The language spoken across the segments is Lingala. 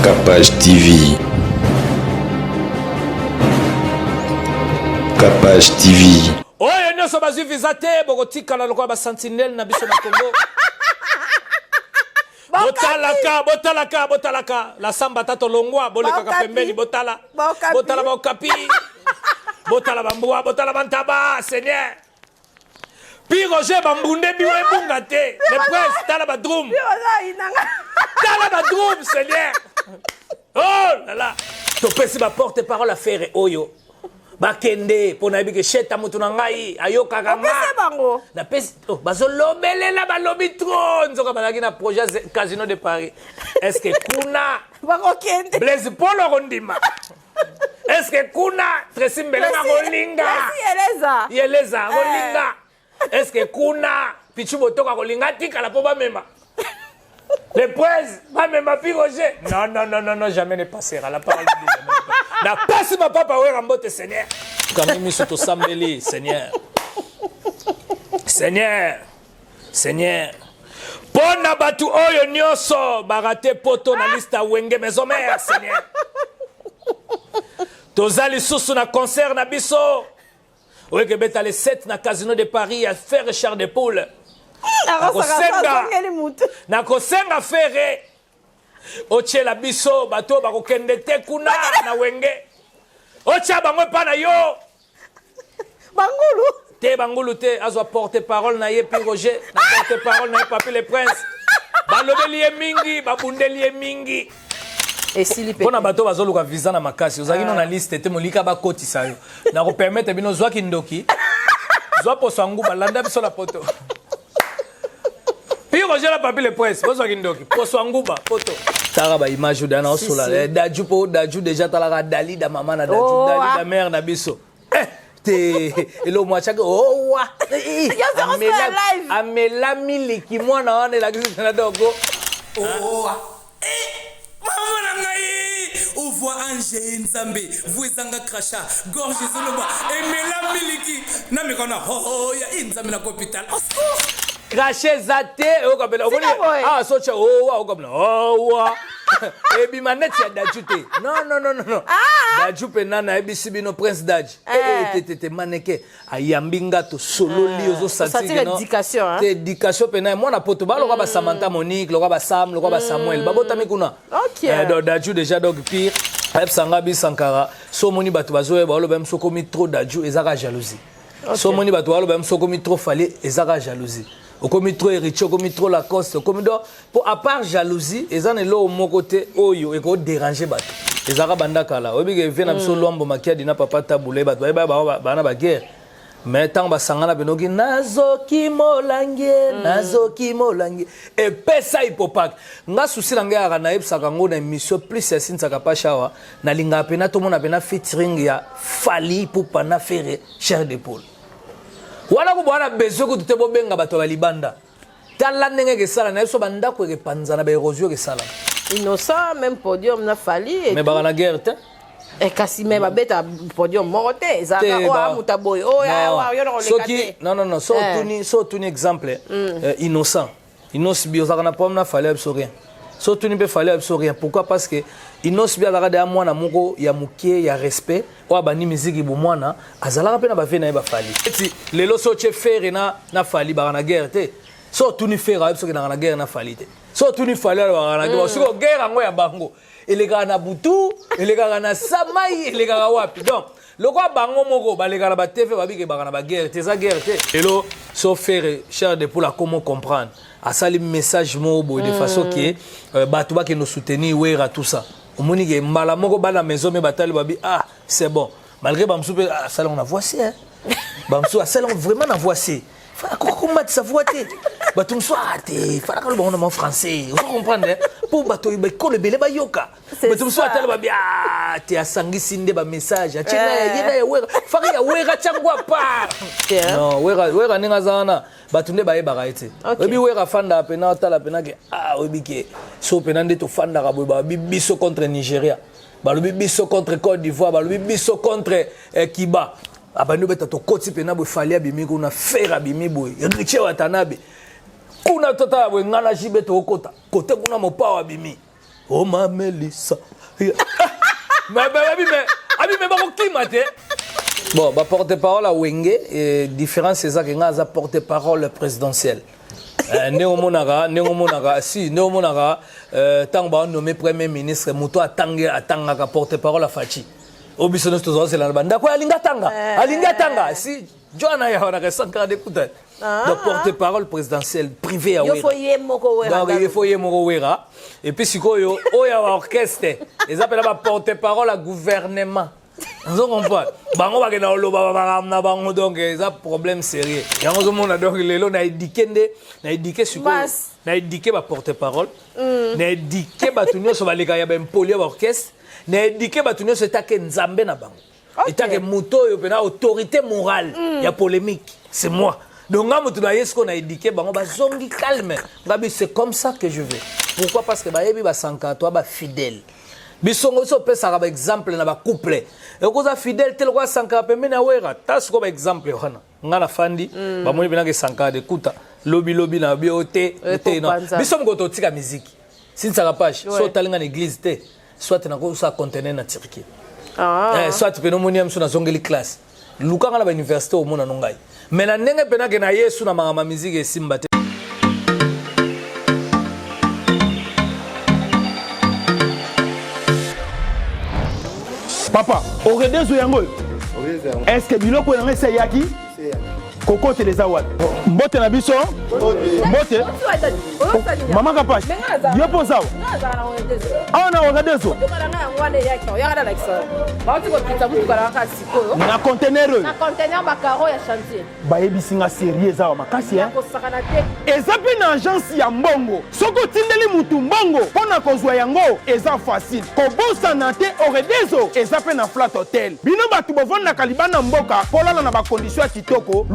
Capage TV. Capage TV. Oyo nyoso bazwi visa te bokotikala lokwa ba sentinelle na biso na Congo. Botalaka la samba tato longwa boleka ka pembeni botala bokapi botala bambua botala bantaba Seigneur. Puis Roger bambunde biwe bunga te le prince tala ba drum Seigneur. Oh là là to pesi ba porte parole à faire oyo bakende pona bike sheta mutu na ngai ayoka kanga na pesi oh bazolobelela balobi trop nzoka balaki na projet Casino de Paris. Est-ce que kuna bakokende Blaise Paul Rondima est-ce que kuna Tresimbele Makolinga yeleza Kolinga est-ce que kuna Pichu Botoka Kolinga tikala po ba mema les princes ba mema pi Roger non jamais ne passera la parole de Dieu na passe ma papa we rambote Seigneur quand même surtout sambeli Seigneur pona batu oyo nyoso barate poto na lista wenge maison mère Seigneur tozali susu na concert na biso oyo beta le 7 na Casino de Paris à faire Char de Poule na kosenga fere ochela biso bato bakokende te kuna na wenge ocha bangwe pa na yo bangulu te azwa porte parole na ye pi Roger na porte parole na ye papi le prince balobeli ye mingi babundeli ye mingi pona bato bazoluka visa na makasi ozaki no na liste te molika bakotisa yo na ko permettre bino zwa kindoki zwa poso nguba landa biso la poto pi Roger la papi le prince zwa kindoki poso nguba poto tara ba image dana osola daju déjà talaka Dali da mama na daju Dali da mère na biso te elo mwachaka owa amela miliki mwana wana la kisi na dogo owa mama na ngai ovoa Angé Nzambe vuizanga krasha gorge zoloba emela miliki na mikona ho ya Nzambe na hôpital craché zate okabela oboni socha owa okabela owa ebi maneti ya daju te non daju pena na ebisi bino prince daji te maneke ayambi ngato solo li ozo satire no te éducation pena mwana poto ba loka ba Samantha Monique loka ba Sam loka ba Samuel babotami kuna do daju déjà donc pire ep sanga bi Sankara so moni bato bazoye ba lo bem so komi trop daju ezaka jalousie so moni bato ba lo bem so komi trop fallait ezaka jalousie au commis trop héritier, au commis trop Lacoste, au commis pour à part jalousie, ils en est là au mon côté, oyo et qu'on déranger bat. Les Arabes bandakala, obi que vient absolument lombo makia dina papa taboulé bat, bana ba guerre. Mais tant ba sangana benogi nazoki molange et pesa hipopak. Nga souci langa ya na epsa kango na émission plus ya sin saka pashawa na linga pena to mona pena featuring ya Fali pour pana faire Chair de Poule. Wana ko bwana bezo ko tutebo benga bato ba libanda tala ndenge ke sala na so banda ko ke panza na ba érosion ke sala innocent même podium na Fali mais ba na guerre te e kasi me ba beta podium moté zaka o mutaboy o ya yo no lekate non so tuni exemple innocent biozaka na pom na Fali absolument so tuni be Fali absolument pourquoi parce que innocent biazaka de mwana moko ya mukie ya respect o bani musique bo mwana azalaka pe na ba vena ba Fali eti lelo so che faire na Fali ba na guerre te so tuni faire absolument na guerre na Fali te so tuni Fali ba na guerre so guerre ngo ya bango elega na butu elega na samai elega wapi donc loko bango moko balega na ba TV babike ba na ba guerre te za guerre te lelo so faire Chair de Poule comment comprendre à ça les messages mobo de façon que batuba qui nous soutenir wera tout ça au moni que mbala moko bana maison me batali babi c'est bon malgré bamsou ça on a voici hein bamsou ça on vraiment a voici comment ça voité batum soit te fala ka bon en français vous comprenez pour bato ko le bele ba yoka batum soit tala babi te asangi sinde ba message achina yena ya wera faka ya wera changwa pa non wera ninga zana batunde baye bagaite obi wera fanda pena tala pena ke obi ke so pena ndeto fanda ka boy ba biso contre Nigeria ba lo biso contre Côte d'Ivoire ba lo biso contre Kiba abanu beta to koti pena bo fali abimi ko na fera abimi boy riche watanabe kuna tota bo ngana jibe to kota kote kuna mopawa abimi Oh ma Mélissa. Mais bon, bah porte-parole à Wenge, et différence c'est ça que nga za porte-parole présidentiel. Néomonara, si Néomonara, tant ba nommé premier ministre, Muto atanga ka porte-parole à Fachi. Obisonos tous c'est la banda quoi alinga tanga, si Joanna ya wana ka sankara d'écouter. Le porte-parole présidentiel privé à Wera. Il faut y Wera. Et puis si quoi yo oya orchestre, ils appellent la porte-parole à gouvernement. Vous comprenez? Bango ba kena oloba ba bango donc ça problème sérieux. Yango mona donc lelo na édiqué siko na édiqué ba porte-parole, na édiqué ba tunyo so ba leka ya ba impoli ba orchestre, na édiqué ba tunyo so take nzambe na bango. Et take muto yo pena autorité morale, ya polémique, c'est moi. Donc nga mutu na yesko na édiqué bango ba zongi calme. Ngabi c'est comme ça que je vais. Pourquoi? Parce que ba yebi ba sankato ba fidèle. Bisongo so pesa ka exemple na ba couple. Et koza fidèle tel quoi sanka pembe na wera. Tas ko ba exemple hana. Ngana fandi ba moni bina ke sanka de kuta. Lobi na biote te no. Bisongo to tika musique. Sinsa ka page so talinga na église te. Soit na ko sa conteneur na Turquie. Soit peno moni am so na zongeli classe. Luka ngana ba université au mona nongai. Mais na ndenge pena ke na Yesu na mama musique e simba te. Papa, au redezo yango. Est-ce que biloko yango c'est yaki? Koko te les awad. Mbote na biso? Mbote. Mama kapash. Yo posa. Ah na redezo. Na conteneur. Na conteneur ba caro ya chantier. Ba yebisinga sérieux za makasi hein. Ezape na agence ya mbongo. Soko tindeli mutu mbongo pona kozwa yango eza facile. Kobosa na te au redezo ezape na flat hotel. Bino batu bovanda kalibana mboka polala na ba condition ya kitoko.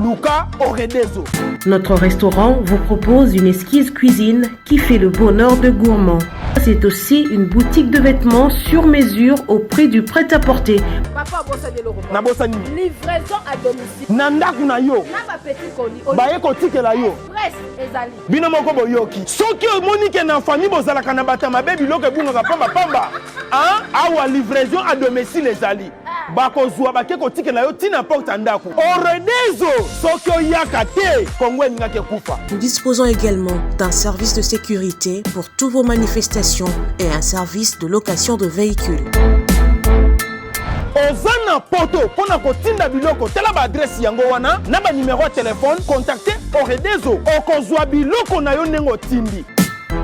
Notre restaurant vous propose une exquise cuisine qui fait le bonheur de gourmands. C'est aussi une boutique de vêtements sur mesure au prix du prêt-à-porter. Livraison à domicile. Nandak na yo. Na petit colis. Baye kotike la yo. Express ezali. Bino moko boyoki. Soki monique na famille bozala kana batama baby loke bunga pamba. Hein? Awa livraison à domicile ezali. Bakozwa bake kotike la yo tina porte ndaku. Oredezo soki oyaka te Kongo ngake kufa. Nous disposons également d'un service de sécurité pour toutes vos manifestations et un service de location de véhicules. Ozana poto pona kotinda biloko tela ba adresse yango wana na ba numéro de téléphone contactez Oredezo okozwa biloko na yo nengo tindi.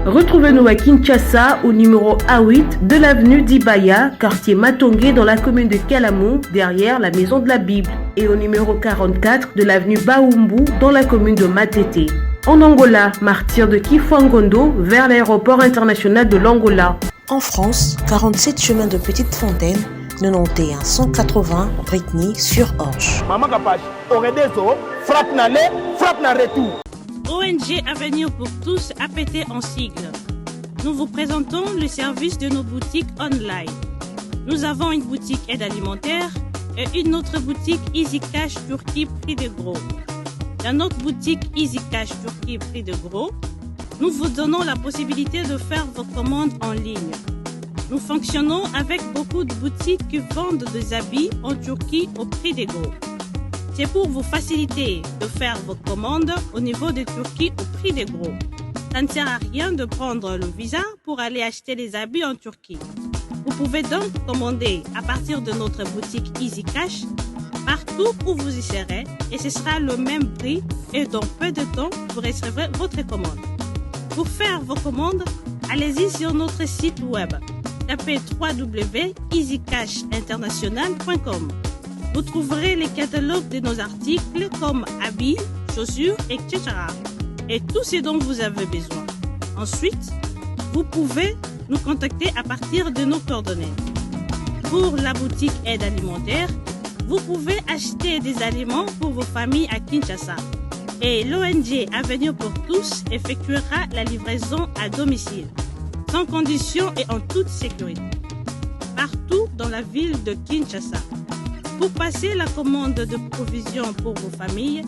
Retrouvez-nous à Kinshasa au numéro A8 de l'avenue d'Ibaya, quartier Matongé dans la commune de Kalamou, derrière la maison de la Bible, et au numéro 44 de l'avenue Baoumbu dans la commune de Matete. En Angola, martyr de Kifangondo vers l'aéroport international de l'Angola. En France, 47 chemin de Petite Fontaine, 91 180 Brittany-sur-Orge. Maman Kapache, Oredezo, frappe na le, frappe na retour. ONG Avenir pour tous APT en sigle. Nous vous présentons le service de nos boutiques online. Nous avons une boutique aide alimentaire et une autre boutique Easy Cash Turquie prix de gros. Dans notre boutique Easy Cash Turquie prix de gros, nous vous donnons la possibilité de faire vos commandes en ligne. Nous fonctionnons avec beaucoup de boutiques qui vendent des habits en Turquie au prix de gros. C'est pour vous faciliter de faire vos commandes au niveau de Turquie au prix des gros. Ça ne sert à rien de prendre le visa pour aller acheter les habits en Turquie. Vous pouvez donc commander à partir de notre boutique Easy Cash partout où vous y serez et ce sera le même prix et dans peu de temps vous recevrez votre commande. Pour faire vos commandes, allez-y sur notre site web. Tapez www.easycashinternational.com. Vous trouverez les catalogues de nos articles comme habits, chaussures, etc. Et tout ce dont vous avez besoin. Ensuite, vous pouvez nous contacter à partir de nos coordonnées. Pour la boutique aide alimentaire, vous pouvez acheter des aliments pour vos familles à Kinshasa. Et l'ONG Avenir pour tous effectuera la livraison à domicile, sans condition et en toute sécurité, partout dans la ville de Kinshasa. Pour passer la commande de provisions pour vos familles,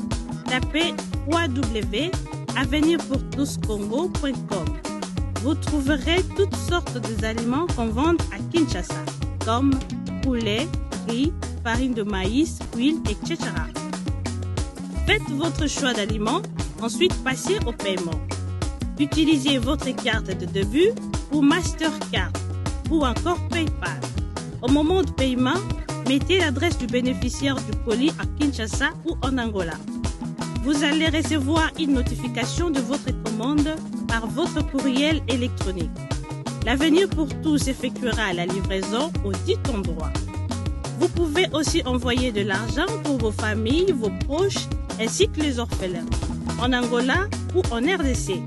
tapez www.avenirpourtouscongo.com. vous trouverez toutes sortes d'aliments qu'on vend à Kinshasa, comme poulet, riz, farine de maïs, huile, etc. Faites votre choix d'aliments, ensuite passez au paiement. Utilisez votre carte de début ou Mastercard ou encore PayPal. Au moment de paiement, mettez l'adresse du bénéficiaire du colis à Kinshasa ou en Angola. Vous allez recevoir une notification de votre commande par votre courriel électronique. L'Avenir pour tous effectuera la livraison au dit endroit. Vous pouvez aussi envoyer de l'argent pour vos familles, vos proches, ainsi que les orphelins, en Angola ou en RDC.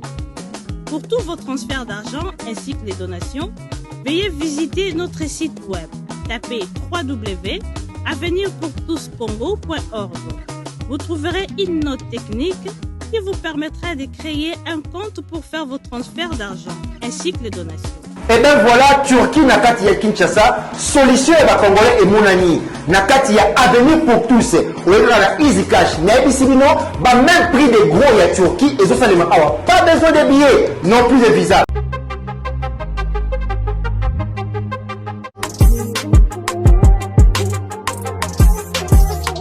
Pour tous vos transferts d'argent ainsi que les donations, veuillez visiter notre site web. Tapez www.avenirpourtouscongo.org. Vous trouverez une note technique qui vous permettra de créer un compte pour faire vos transferts d'argent ainsi que les donations. Et bien voilà, Turquie nakati ya Kinshasa, solution ya Congolais et Monani. Nakati ya Avenir pour tous. Ou la Easy Cash. Naibisibino, ba même prix des gros ya Turquie et ça les awa. Pas besoin de billets, non plus de visa.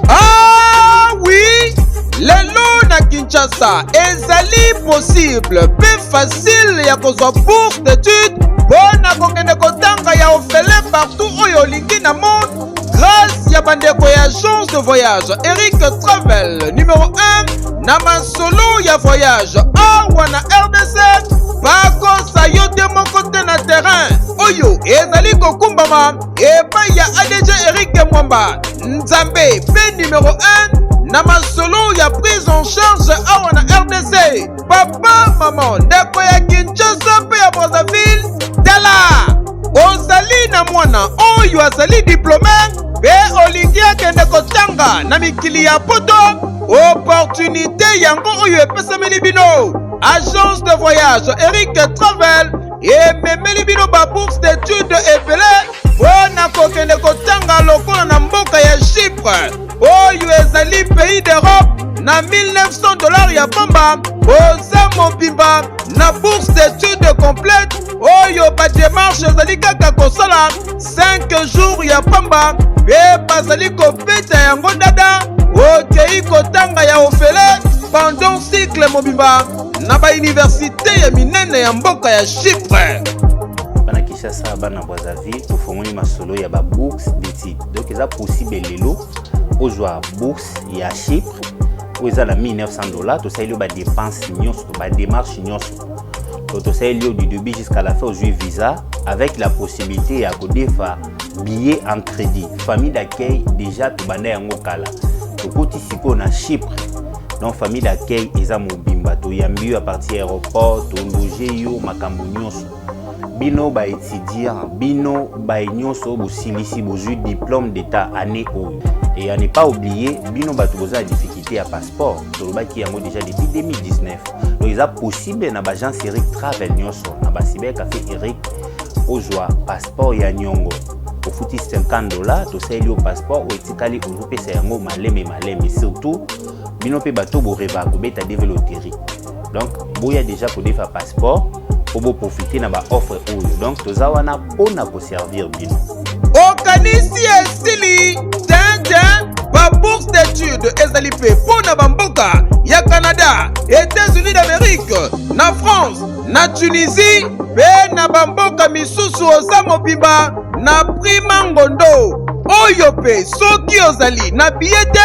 Ah oui, lelo na Kinshasa, ezali possible, peu facile ya kozwa bourse d'études. Bona kokende kotanga ya ofele partout oyo lingi na monde grâce ya bandeko ya agence de voyage Eric Travel numéro 1 na masolo ya voyage awa na RDC bakosa yo te moko te na terrain oyo ezali kokumbama epai ya ADG Eric Mwamba Nzambe pe numéro 1 na masolo ya prise en charge awa na RDC papa maman ndeko ya Kinshasa pe ya Brazzaville Dala ozali na mwana oyo azali diplômé pe olingi akende kotanga na mikili ya poto opportunité yango oyo epesameli bino agence de voyage Eric Travel ememeli bino ba bourse d'études ebele mpona kokende kotanga lokola na mboka ya Chypre oyo ezali pays d'Europe na $1900 ya pamba oza mobimba na bourse d'études complète oyo ba démarche ezali kaka kosala 5 jours ya pamba pe bazali kobeta yango dada okei kotanga ya ofele pendant cycle mobimba na ba université ya minene ya mboka ya Chypre. Bana Kinshasa bana Brazzaville tofongoli masolo ya ba bourse d'études donc eza possible lelo ozwa bourse ya Chypre oza na $1900 tosaeli ba dépense nyonso ba démarche nyonso tosaeli du début jusqu'à la fin aujourd'hui visa avec la possibilité ya kodefa billet en crédit famille d'accueil déjà tobanda yango kala tokoti siko na Chypre donc famille d'accueil eza mobimba toyambi à partir aéroport to loger yo makambo nyonso bino ba étudiant bino ba nyonso bosilisi bozwi diplôme d'état année oyo et à ne pas oublier bino bato boza difficulté à passeport tolobaki yango déjà depuis 2019 donc eza possible na bagence Eric Travel nyonso na basibe café Eric ozwa passeport ya nyongo ofuti $50 tosaeli au passeport o etikali ozopesa yango maleme surtout bino pe bato boreba kobeta développerie donc boya déjà kodefa passeport pour profiter na ba offre oyo donc toza wana pona ko servir bino okanisi esili ba bourse d'études ezali pe pona bamboka ya Canada, États-Unis d'Amérique, na France, na Tunisie pe na bamboka misusu oza mobimba na prima ngondo oyo pe soki ozali na billet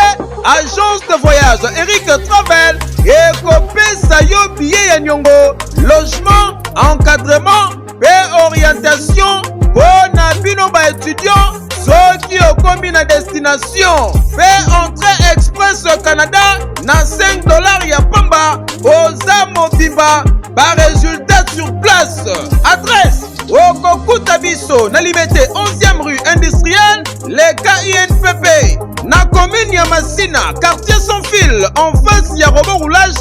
agence de voyage Eric Travel ekopesa yo billet ya nyongo logement encadrement pe orientation pona bino ba étudiant soki okomi na destination pe entrée express au Canada na $5 ya pamba oza mobimba ba résultat sur place adresse okokuta biso na Liberté 11e rue industrielle le KINPP na commune ya Masina quartier sans fil en face ya robot roulage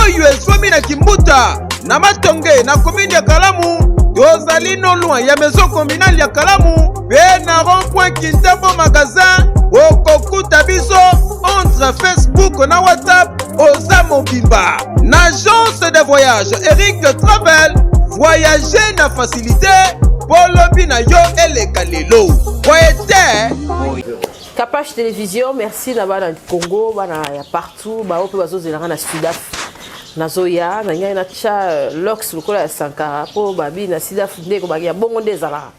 oyo ezwami na Kimbuta na Matonge na commune ya Kalamu tozali no loin ya maison communale ya Kalamu pe na rond-point Kintambo magasin okokuta biso entre Facebook na WhatsApp oza mobimba na agence de voyage Eric Travel voyager na facilité polobi na yo eleka lelo voyete Capage Télévision, merci na bana Congo, bana ya partout, ba ope bazo zelanga na Sudaf. Na Zoya, na ngai na cha Lox lokola ya Sankara po babi na Sudaf ndeko bagi ya bongo ndezala.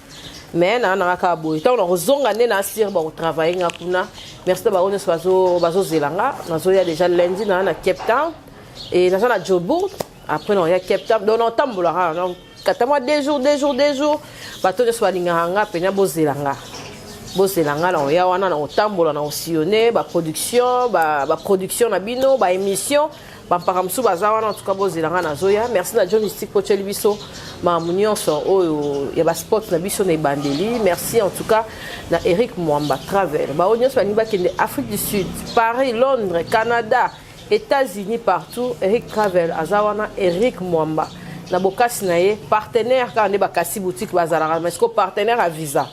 Mais na ka boy. Tant on rozonga ne na sir ba travailler nga kuna. Merci ba on bazo zelanga. Na Zoya déjà lundi na Cape Town et na Joburg. Après on y a Cape Town. Donc on tambola non. Katama des jours. Bato de swalinganga penya bozelanga. Bozelanga na oya wana na otambola na osillonner ba production na bino ba émission ba paramsu baza wana en tout cas bozelanga na Zoya. Merci na John Mystique pour biso ma munionso oyo ya ba sport na biso na bandeli. Merci en tout cas na Eric Mwamba Travel ba onyo so ba kende Afrique du Sud, Paris, Londres, Canada, États-Unis, partout. Eric Travel azawana Eric Mwamba na bokasi na ye partenaire quand ne ba kasi boutique bazala mais ko partenaire à visa.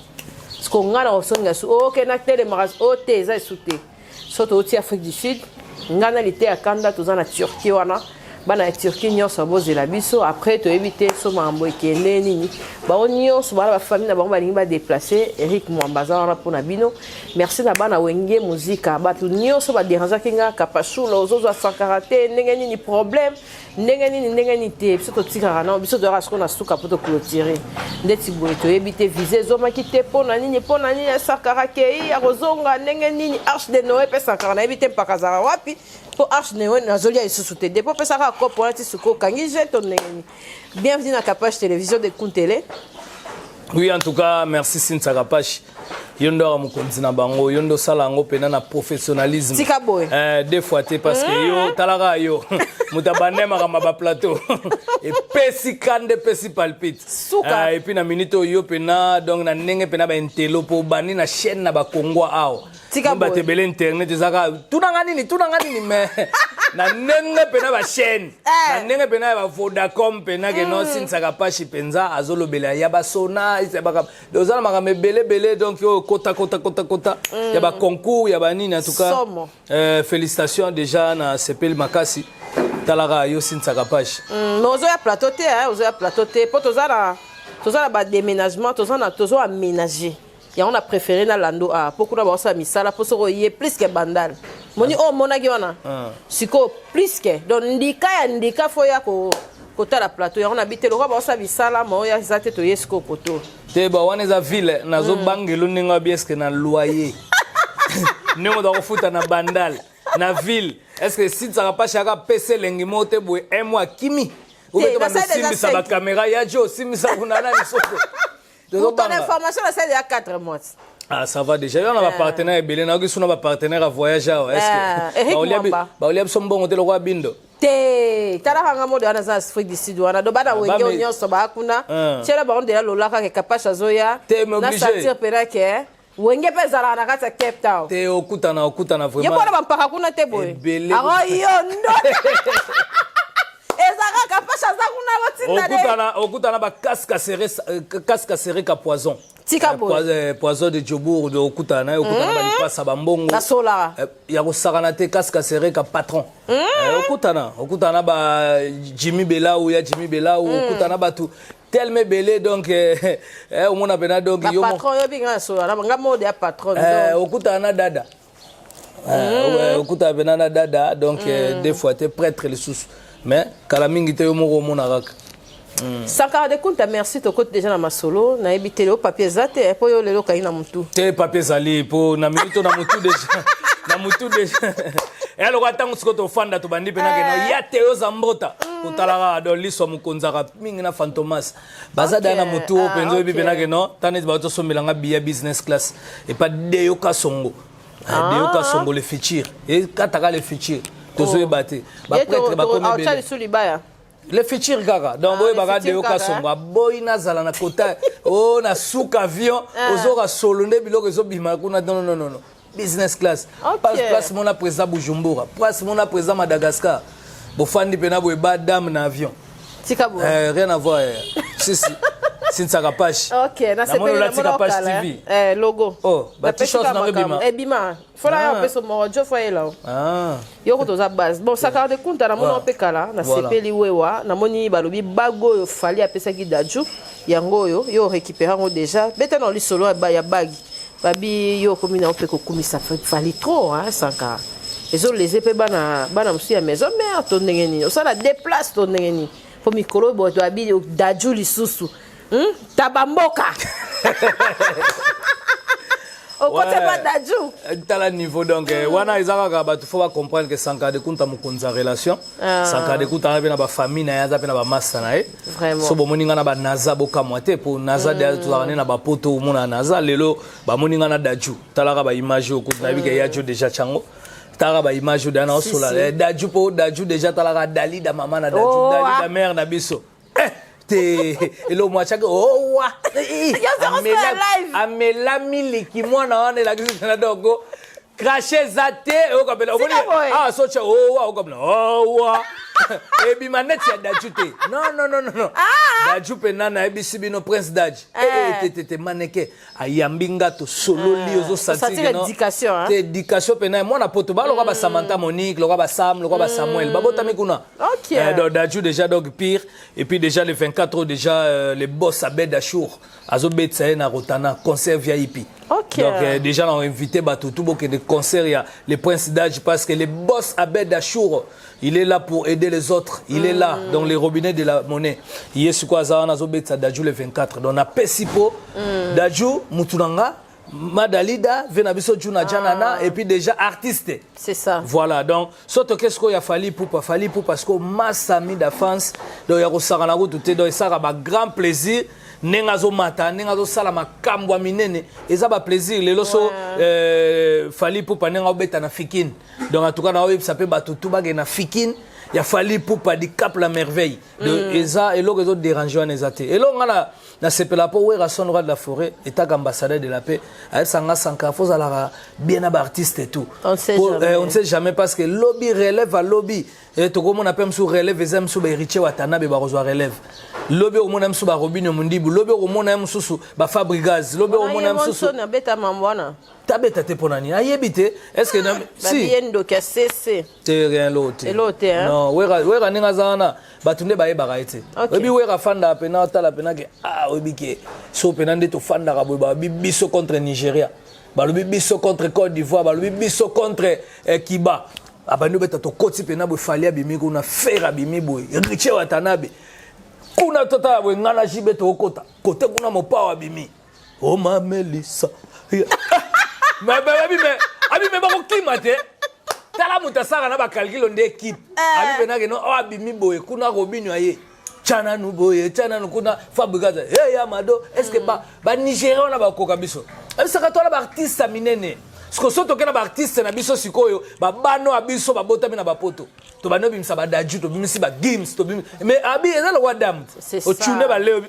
Ce qu'on a dans le son, ok, na télé maras, ok, ça est souté. Surtout au Afrique du Sud, ngana l'été à Kanda, tout ça na Turquie wana, bana Turquie nyo sa boze la biso. Après tu éviter so mambo ekende nini. Ba onyo so bana ba famille na ba lingi ba déplacer. Eric Mwambaza wana pour na bino. Merci na bana wenge muzika. Ba tu nyo so ba déranger kinga kapasula ozozo a sankarate ndenge nini problème. Ndenge nini te biso to tikara na biso dora sko na suka poto clôturer ndeti boye to éviter viser zoma kite pona nini sakara kei ya rozonga ndenge nini arche de Noé pe sakara na éviter pakazara wapi po arche de Noé na zolia isusu te depo pe sakara ko pona ti suko kangi jeto ndenge nini. Bienvenue na Capage Télévision de Kuntele. Oui, en tout cas, merci Cynthia Capage. Yondo mukonzi na bango, yondo sala ngo pena na professionnalisme. Tika boy. Des fois te parce que yo talaga yo mutabane makama ba plateau. Et pesi kande pesi palpite. Et puis na minute yo pena donc na ndenge pena ba intelo po bani na chaîne na ba Kongo ao. Tika boy. Ba te bele internet ezaka tunanga nini mais na ndenge pena ba chaîne. Na ndenge pena ba Vodacom pena ke no Cynthia Capage penza azolo bela ya ba sona isebaka. Dozala makame bele donc yo kota ya ba concours ya ba nini en tout cas félicitations déjà na CPL Makasi talaga yo Cynthia Capage ozo ya plateau te po tozala ba déménagement tozo aménager ya on a préféré na lando a pokuna ba osa misala po soko ye plus que bandal moni o monaki wana siko plus que donc ndika fo ya ko kota la plateau ya on habite le roi ba osa misala mo ya zate to yesko koto te ba wana za ville nazo bangelo ninga bieske na loyer nemo da kofuta na bandal na ville est-ce que si ça va pas chaka PC lengi mote boy un mois kimi ou bien ba simbi sa ba caméra ya jo simbi sa kunana lisoko pour ton information c'est il y a 4 mois. Ah ça va déjà on a ba partenaire belé na ogisuna ba partenaire à voyageur est-ce que ba oliab sombongo te lo kwa bindo te tala hanga modo ana za Afrique du Sud wana do bana wenge onyoso ba kuna chela ba ondela lolaka ke Capage Zoya na sentir pera ke wenge pezala na kata Cape Town te okutana vraiment yebo na mpaka kuna te boy aho yondo ezaka Capage za kuna botinda okutana ba casque serré ka poison tika boy poison de Jobour de okutana ba lipasa ba mbongo na sola ya ko sakana te casque serré ka patron okutana ba Jimmy Belau okutana ba tout tellement belé donc au monde apena donc yo patron yo binga sola na nga mode ya patron okutana dada okutana dada donc des fois te prêtre les sous mais kala mingi te yo moko mona raka Sankara de Kunta merci to côté déjà na masolo na ebité le papier zate po yo lelo kaina mutu te papier zali po na minute na mutu déjà et alors attends ce que to fanda to bandi pena ke no ya te yo zambota utalaga do liso mukonzaka mingi na fantomas bazada na mutu penzo bi pena ke no tanet ba to somelanga bia business class et pas de yo kasongo de yo kasongo le futur et kataka le futur to zo ebate ba prêtre ba komi le futur gaga donc boy baga de yo kasongo boy na zala na kota o na souk avion ozoka solonde biloko zo bima kuna non business class place mona président Bujumbura place mona président Madagascar bofandi pena boy ba dame na avion tika bo rien à voir si Sintsaka Pashi. Ok, na sepeli na Latika Pashi TV. Logo. Oh, ba t-shirt na bima. Bima. Fona ya peso mo jo fa ela. Ah. Yoko to za base. Bon, saka de compte na mona pekala na sepeli wewa na moni balobi bago yo fali apesa ki daju. Yango yo récupérer ngo déjà. Beta na lisolo ya bagi. Babi yo komi na opeko komi ça fali trop hein sanka. Ezo les épées bana musu ya maison mais to ndenge ni. Ça la déplace to ndenge ni. Po mikolo bo to abi daju lisusu. Tabamboka. Au côté pas d'adjou. T'as le niveau donc wana izaka ba tu faut comprendre que Sanka de kunta mukonza relation. Sanka de kunta na ba famille na yaza pe na ba master na e. Vraiment. So bo moninga na ba naza boka moite pour naza de tu za na ba poto mona naza lelo ba moninga na daju. Talaka ba image okuta na bi ke yajo déjà chango. Tara ba image de na sola. Daju po daju déjà talaka dali da mama na daju dali da mère na biso. Hello mwachaka oh wa amela miliki mwana wane la kisi na dogo cracher zate o kabela ah so cha oh wa o kabela oh wa ebi maneti ya dajute non dajupe nana ebi sibino prince daj te maneke ayambinga to solo li ozo satire no te éducation pena mwana poto ba loka ba Samantha Monique loka ba Sam loka ba Samuel babota mikuna donc daju déjà donc pire et puis déjà le 24 déjà les boss Abed Achour azo betsa na Rotana concert VIP. Okay. Donc déjà on a invité Batoutou pour que des concerts il y a les princes d'âge parce que les boss Abed Achour il est là pour aider les autres, il est là dans les robinets de la monnaie. Il est sur quoi ça on a zobetsa Daju le 24 donc on a Pesipo Daju Mutunanga Madalida Venabiso Juna Janana et puis déjà artiste. C'est ça. Voilà donc surtout qu'est-ce qu'il a fallu pour parce que Massami d'Afance donc il y a Rosarana tout donc ça a grand plaisir. Nengazo mata nengazo sala makambo minene eza ba plaisir lelo so fali pour nenga obeta na fikin donc en tout cas na web ça peut batutu bage na fikin ya fali pour pas di cap la merveille de eza et l'autre déranger en ezate et l'on na sepela po wera son roi de la forêt état ambassadeur de la paix avec sanga sanka faut ala bien ab artiste et tout on ne sait jamais parce que lobby relève à lobby et to comme on appelle sous relève ezam sous héritier watana be ba rejoindre relève lobby au monam sous ba robinho mundibu lobby au monam sous ba fabrigaz lobby au monam sous na beta mambwana tabeta te ponani ayebite est-ce que si biendo ka cc te rien l'autre hein non wera ninga zana batunde baye bagaite obi wera fanda pena tala pena ke obi ke so pena ndeto fanda ka boba biso contre Nigeria balobi biso contre Côte d'Ivoire balobi biso contre Kiba abanu beta to koti pena bo fali abimi kuna fera abimi boy riche watanabe kuna tota bo ngana jibeto okota kote kuna mopawa abimi o mamelisa mais abi ba ko klimate tala mutasaka na ba calcul on d'équipe abi pena ke no abimi boy kuna robinyo aye chana nu boye chana nu kuna fabrigaza hey amado est-ce que ba Nigeria na ba koka biso abi saka to na ba artiste minene sko soto ke na ba artiste na biso sikoyo ba bano abiso ba botami na ba poto to ba no bimisa ba daju to bimisi ba games to bim mais abi eza le wadam o tune ba leo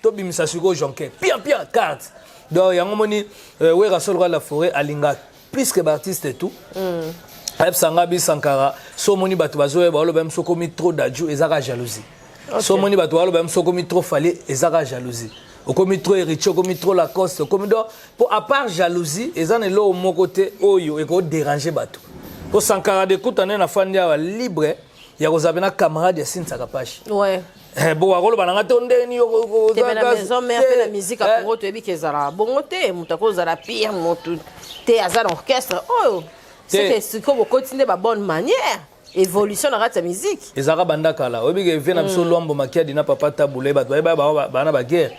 to bimisa sikoyo jonke pia carte donc yango moni wera sol roi la forêt alinga plus que ba artiste et tout Ayeb Sangabi Sankara so moni bato bazoye ba lo soko mi trop daju ezaka jalousie. So moni bato lo soko mi trop fallait ezaka jalousie. Okomi trop héritier, okomi trop Lacoste, okomi do pour à part jalousie ezane lo mon côté oyo eko déranger bato. Pour Sankara de kutane na fandi ya libre ya kozabena camarade ya Sintsaka Pashi. Ouais. Bon akolo bananga tondeni yo te na maison mère pe la musique a Congo to ebiki ezala bongo te mutako zala pire motu te azala orchestre oh c'est que comme continuer ba bonne manière évolution dans la musique ezaka banda kala obike vena biso lombo makia dina papa tabule ba bana ba guerre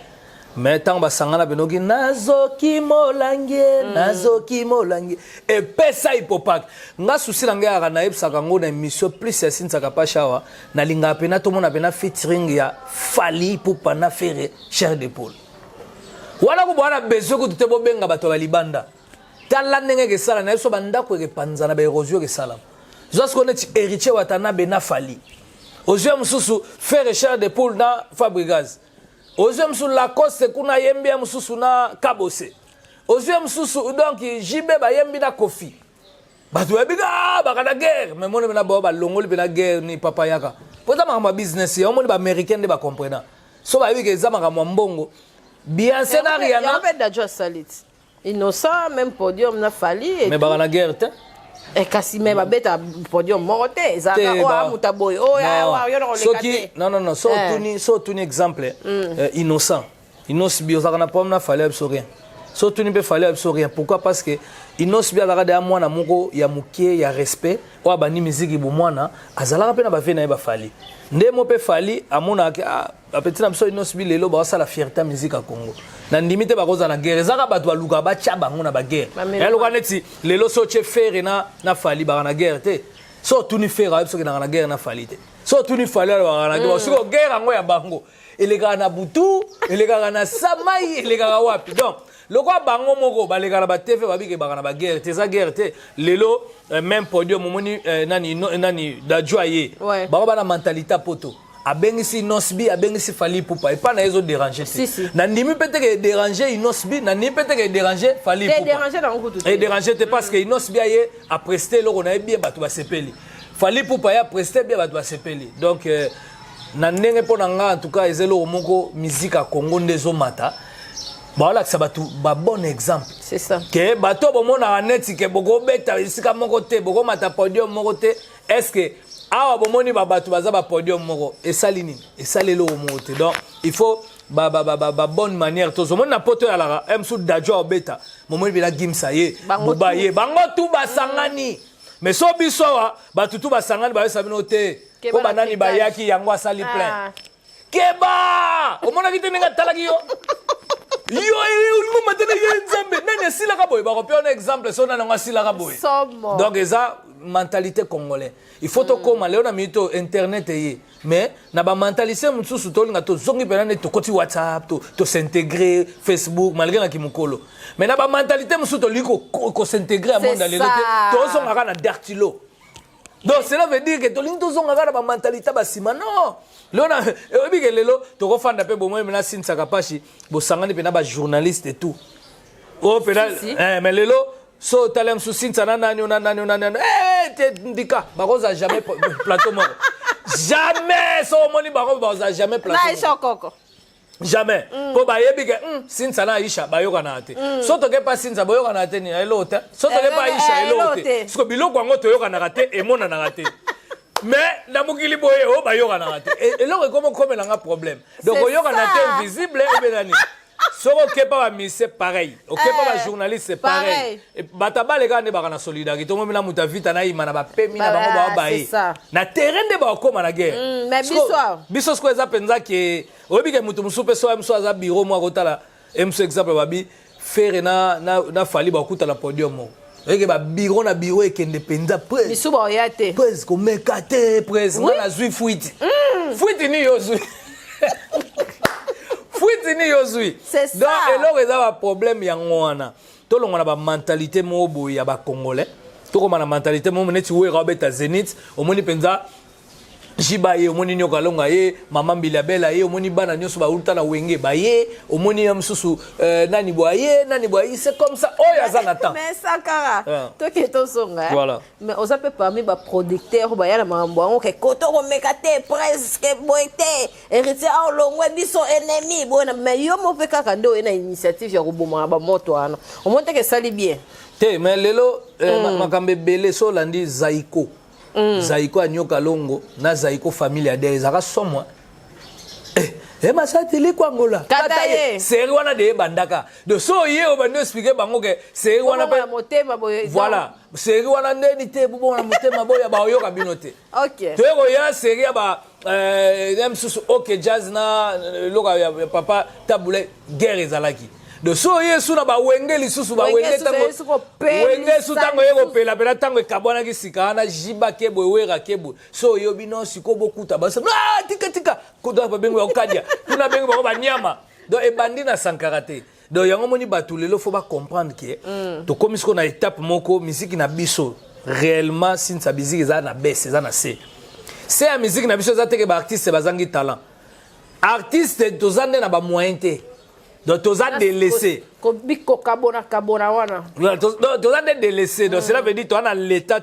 mais tant ba sangana benoki nazoki molange et pesa hipopak nga souci la ngara na ebsaka ngo na émission plus ya Sintsaka Pashawa na linga pena to mona pena featuring ya Fali pour pana faire chair d'épaule wala ko bwana bezo ko tute bobenga bato ba libanda tala ndenge ke sala na so banda ko ke panzana ba érosion ke sala zosko connaître héritier watana bena Fali ozio mususu faire chair d'épaule na Fabrigaz ozio mususu Lacoste kuna yembi mususu na Kabose ozio mususu donc jibe ba yembi na Kofi bato yabiga bakana guerre mais mona bena ba longoli bena guerre ni papa yaka pota ma business ya mona ba américain de ba comprendre so ba yiki ezama ka mbongo Beyoncé na Rihanna. On peut d'adjoint salit. Innocent même podium na fali. Mais ba na guerre te. Et kasi me ba beta podium morte. Zaka o mutaboy. Oh ya yo no le non, so tuni exemple innocent. Innocent biozaka na pom na fali absolu rien. So tuni pe fali absolu rien. Pourquoi? Parce que innocent biozaka de mwana moko ya mukie ya respect. O bani musique bu mwana azalaka pe na ba vena ba fali. Ndemo pe fali amona ke petit na biso innocent bi lelo ba sala fierté musique à Congo. Na ndimite ba koza na guerre zaka bato baluka ba tcha bango na ba guerre. Ya luka neti lelo so che faire na fali ba na guerre te. So tuni faire ba so ke na guerre na fali te. So tuni fali ba na guerre so guerre ngo ya bango. Elega na butu, elega na samai, elega wapi. Donc loko bango moko balega na ba TV ba bike ba na ba guerre te za guerre te. Lelo même podium momoni nani da joyer. Ba ba na mentalité poto. Abengisi Inosbi, abengisi Fali Poupa. Et pas na ezo déranger. Si. Na ndimi peut-être déranger Inosbi, na ndimi peut-être déranger Fali Poupa. Déranger dans beaucoup de. Et déranger parce que Inosbi aye a presté lo na bien bato ba sepeli. Fali Poupa ya presté bien bato ba sepeli. Donc na ndenge pona nga en tout cas ezelo moko musique à Congo ndezo mata. Voilà que ça va tout ba bon exemple. C'est ça. Que bato bo mona net que bogo beta isika moko te, bogo mata podium moko te. Est-ce que awa bomoni babatu baza ba podium moko esali nini esali lo mote donc il faut ba bonne manière to zomona na poto ya la emsu dajo beta momoni bila gimsa ye bobaye bango tu basangani mais so bisowa batu tu basangani ba sabino te ko banani bayaki yango asali plein keba omona kitenga talaki yo ulimo matene ye nzambe nani sila ka boy ba ko un exemple so nana ngasila ka boy donc eza mentalité congolais il faut to koma leo na mito internet ye mais na ba mentalité mutsusu to linga to zongi penane to koti WhatsApp to s'intégrer Facebook malgré na kimukolo mais na ba mentalité mutsusu to liko ko s'intégrer à monde lelo to zonga kana dartilo donc cela veut dire que to linga to zonga kana ba mentalité ba sima non leo na ebi ke lelo to ko fanda pe bo moi mena sinsa kapashi bo sangani pe na ba journaliste et tout oh pénal mais lelo so talem souci ça nani te ndika bakoza jamais plateau moko jamais so moni bakoza jamais plateau na isha koko jamais po ba yebi ke sinza na isha bayoka na te so to ke pas sinza bayoka na te ni elota so to ke pas isha elota so biloko ngo to yoka na te e mona na te mais na mukili boye o bayoka na te et eloko comme na nga problème donc yoka na te invisible e benani. Soko kepa ba mise pareil. OK pas ba journaliste c'est pareil. Et bataba les gars ne ba na solidarité. Tout monde na muta vita na ima na ba pemi na bango ba bae. Na terrain de ba ko na guerre. Mais biso sko eza penza ke obi ke mutu musupe so amso aza bureau mo akotala emso exemple babi faire na fali ba kuta la podium mo. Eke ba bureau na bureau e kende penza près. Biso ba yate. Près ko mekate près na zui fuiti. Fuiti ni yo zui. Fuitini yozui. C'est ça. Donc eloko eza ba problème yango wana. To longa na ba mentalité mobo ya ba congolais. To koma na mentalité mobo neti we rabeta Zenith, omoni penza jibaye omoni nyoka longa ye, mama mbila bela ye, omoni bana nyoso ba ulta na wenge ba ye, omoni ya msusu nani boye, c'est comme ça. Oh ya za natan. Mais ça kara. To ke to songa. Voilà. Mais on peut parmi ba producteur ba ya na mambo ngo ke koto ko mekate presque boite. Héritier au longwe biso ennemi bona mais yo mo pe kaka ndo ena initiative ya kuboma ba moto ana. O monte ke sali bien. Te mais lelo makambe belé so landi Zaiko. Zaiko anyoka longo na Zaiko famille ade ezaka somwa masateli kwangola kataye seri wana de bandaka de so ye o bando expliquer bango ke seri wana pe motema boye voilà seri wana ndeni te bubo na motema boya ba yoka binote OK to ko ya seri ba susu OK jazz na loka ya papa tabule guerre ezalaki de so yesu na ba wengeli susu ba wengeli tango wengeli su tango yego pela pela tango kabwana kisika na jiba kebo wera kebo so yo bino siko bokuta basa tika ko do ba bengo okadia tuna bengo ba nyama do e bandina sankarate do yango moni batulelo faut ba comprendre que to comme ce qu'on a étape moko musique na biso réellement sin sa musique za na baisse za na c'est la musique na biso za teke ba artiste bazangi talent artiste tozande na ba moyen te Donc tu as délaissé. Tu as délaissé. Donc cela veut dire que tu as l'état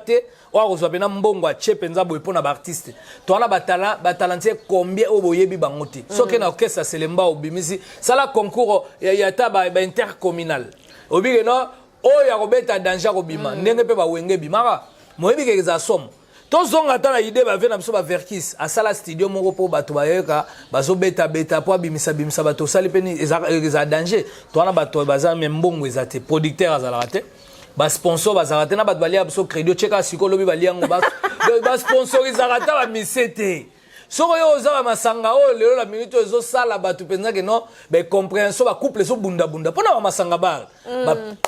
on reçoit bien mbongo a penza boy pour na artiste. Tu as batalantier combien au boyebi bangote. Ce que na orchestre c'est lemba obimisi. Ça la concours ya ta ba intercommunal. Obi no o ya robeta danger obima. Ndenge pe ba wenge bimara. Moyebi ke za somme. Tozonga ata idée ba vena biso ba verkis à sala studio moko po bato bayeka bazo beta po bimisa bato sali peni eza danger to na bato baza mbongo ezate producteur azala raté ba sponsor bazala raté na bato balia biso crédit cheka sikolo bi balia ngo ba sponsoriser rata ba misete soko yo oza masanga o lelo la minute ezo sala bato penza que non ba compréhension ba couple so bunda pona ba masanga ba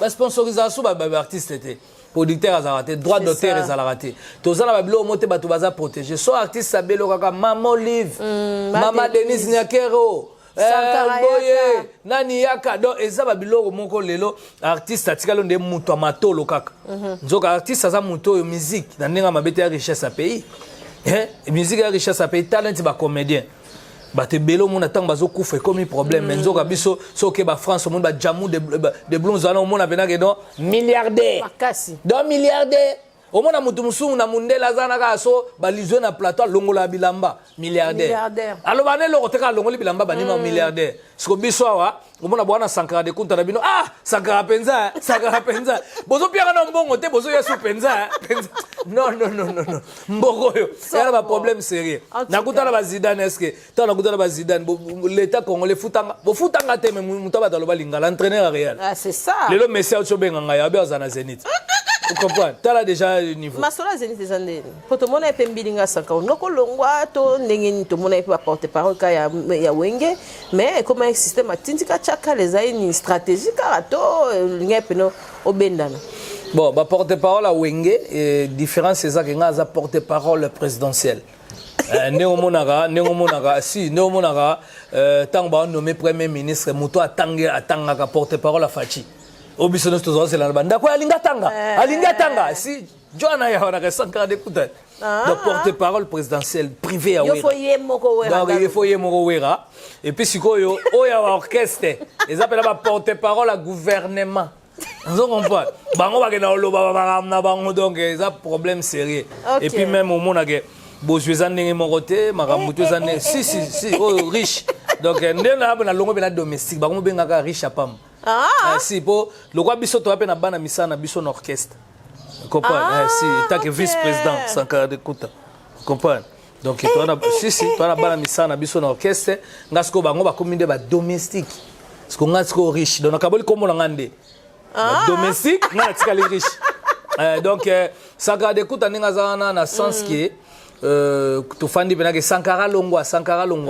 sponsorisation ba artiste té producteur a raté, droit d'auteur a raté. Tous les gens qui ont été protégés. So artiste sabelo kaka Maman Olive, Maman Denise Nyakero, Boye, Nani Yaka. Donc eza babilo moko lelo artiste atikalo nde muto matolo kaka. Donc artiste aza muto musique, na ndenge mabete ya richesse à pays. Musique ya richesse à pays, talent ba comédien. Bate belo mona tang bazo kufa comme problème menzo ka biso soke ba France monde ba jamu de blonds ana mona pena ke do milliardaire makasi do milliardaire o mona mutu musu na mundela zana ka so ba lizo na plateau longola bilamba milliardaire alo bane lo koteka longola bilamba banima milliardaire siko biso wa o mona bwana Sankara de kunta na bino Sankara penza bozo pia na mbongo te bozo yesu penza non mboko yo era ba problème sérieux na kutana ba Zidane est-ce que na kutana ba Zidane l'état congolais futanga te muto ba taloba lingala entraîneur réel c'est ça le Messi a chobenga ngaya ba za na Zenit. Vous comprenez? Tu as là déjà le niveau. Masola Zenit des années. Pour tout le monde, il y a un bilingue à 5 ans. Nous, tout le monde a porte-parole il y a Wenge. Mais comme un système, les a une stratégie il y a un bendana. Bon, porte-parole à Wenge, différence c'est ça qu'il y a un porte-parole présidentiel. Néomonara, tant que nommé premier ministre, Mouto a tanga porte-parole à Fachi. Obisonos to c'est la bande quoi alinga tanga si Joana ya wana Sankara de kuta le porte-parole présidentiel privé à Wera donc il faut yemoko Wera et puis sikoyo oya orchestre ils appellent pas porte-parole à gouvernement on comprend bango ba kena loba na bango donc ils a problème sérieux et puis même au monde que bozueza ndenge morote makamuto zane si riche donc ndena na longo bena domestique bango bengaka riche apam si pour le roi biso to apena bana misana biso na orchestre comprendre si tant que vice-président Sankara de Kuta comprendre donc tu as bana misana biso na orchestre ngasko bango ba kominde ba domestique parce que ngasko riche donc akaboli komo na ngande domestique ngana tikali riche donc Sankara de Kuta ninga zana na sens que tu fandi bena ke Sankara longwa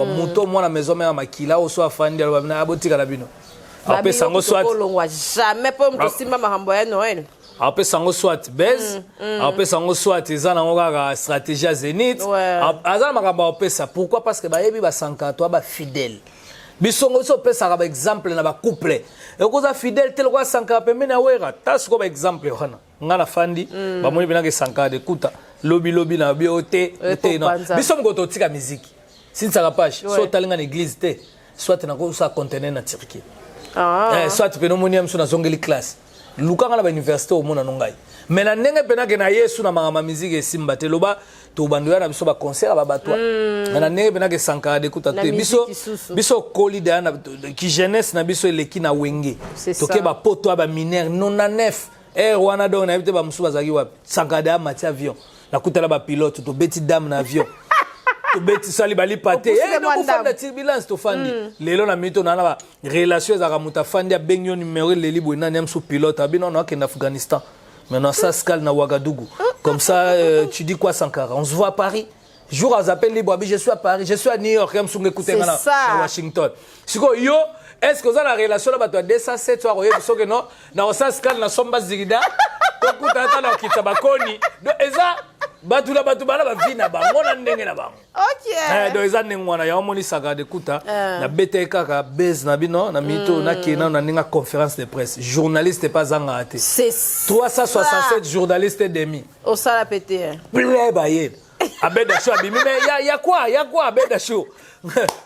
muto mwana maison mère makila oso afandi alobana abotika la bino après sango soit jamais pour me simba mahambo ya Noël après sango soit base après sango soit ezana ngaka stratégie à Zenit azana makamba opesa pourquoi parce que bayebi ba Sankara toi ba fidèle bisongo so pesa ba exemple na ba couple et koza fidèle tel quoi Sankara pe mena wera tas ko ba exemple wana ngala fandi ba moni bina ke Sankara de Kuta lobby na biote te non bisom ko to tika musique sin sa page so talinga na église te soit na ko sa conteneur na Turquie soit tu peux nous monter sur la zongeli classe luka ngala ba université au mona nongai mais na ndenge pena ke na yesu na mama musique esimba te loba to bandoya na biso ba concert ba batwa na ndenge pena ke Sankara de Kuta te biso kolida na ki jeunesse na biso eleki na Wenge to ke ba poto ba mineur 99 wana donc na bité ba musu bazaki wa Sankara de mati avion na kutala ba pilote to beti dame na avion to beti sali bali pate no fanda turbulence to fandi lelo na mito na ba relation za kamuta fandi a benyo numéro leli boina nem sous pilote abino na en Afghanistan maintenant ça scale na Ouagadougou comme ça tu dis quoi Sankara on se voit à Paris jour à appel libre je suis à Paris je suis à New York même sunge kutenga na Washington siko yo est-ce que vous avez la relation là bato 207 soir oye so que non na ça scale na somba zigida to kutata na kitaba koni do eza batu bana ba vina ba mona ndenge na ba do eza ndengwana ya omoni Sankara de Kuta na bete kaka base na bino na mito na kena na ninga conférence de presse journaliste pas zanga ate c'est 367 journalistes demi au sala pété plus ba ye abeda show abimi mais ya quoi abeda show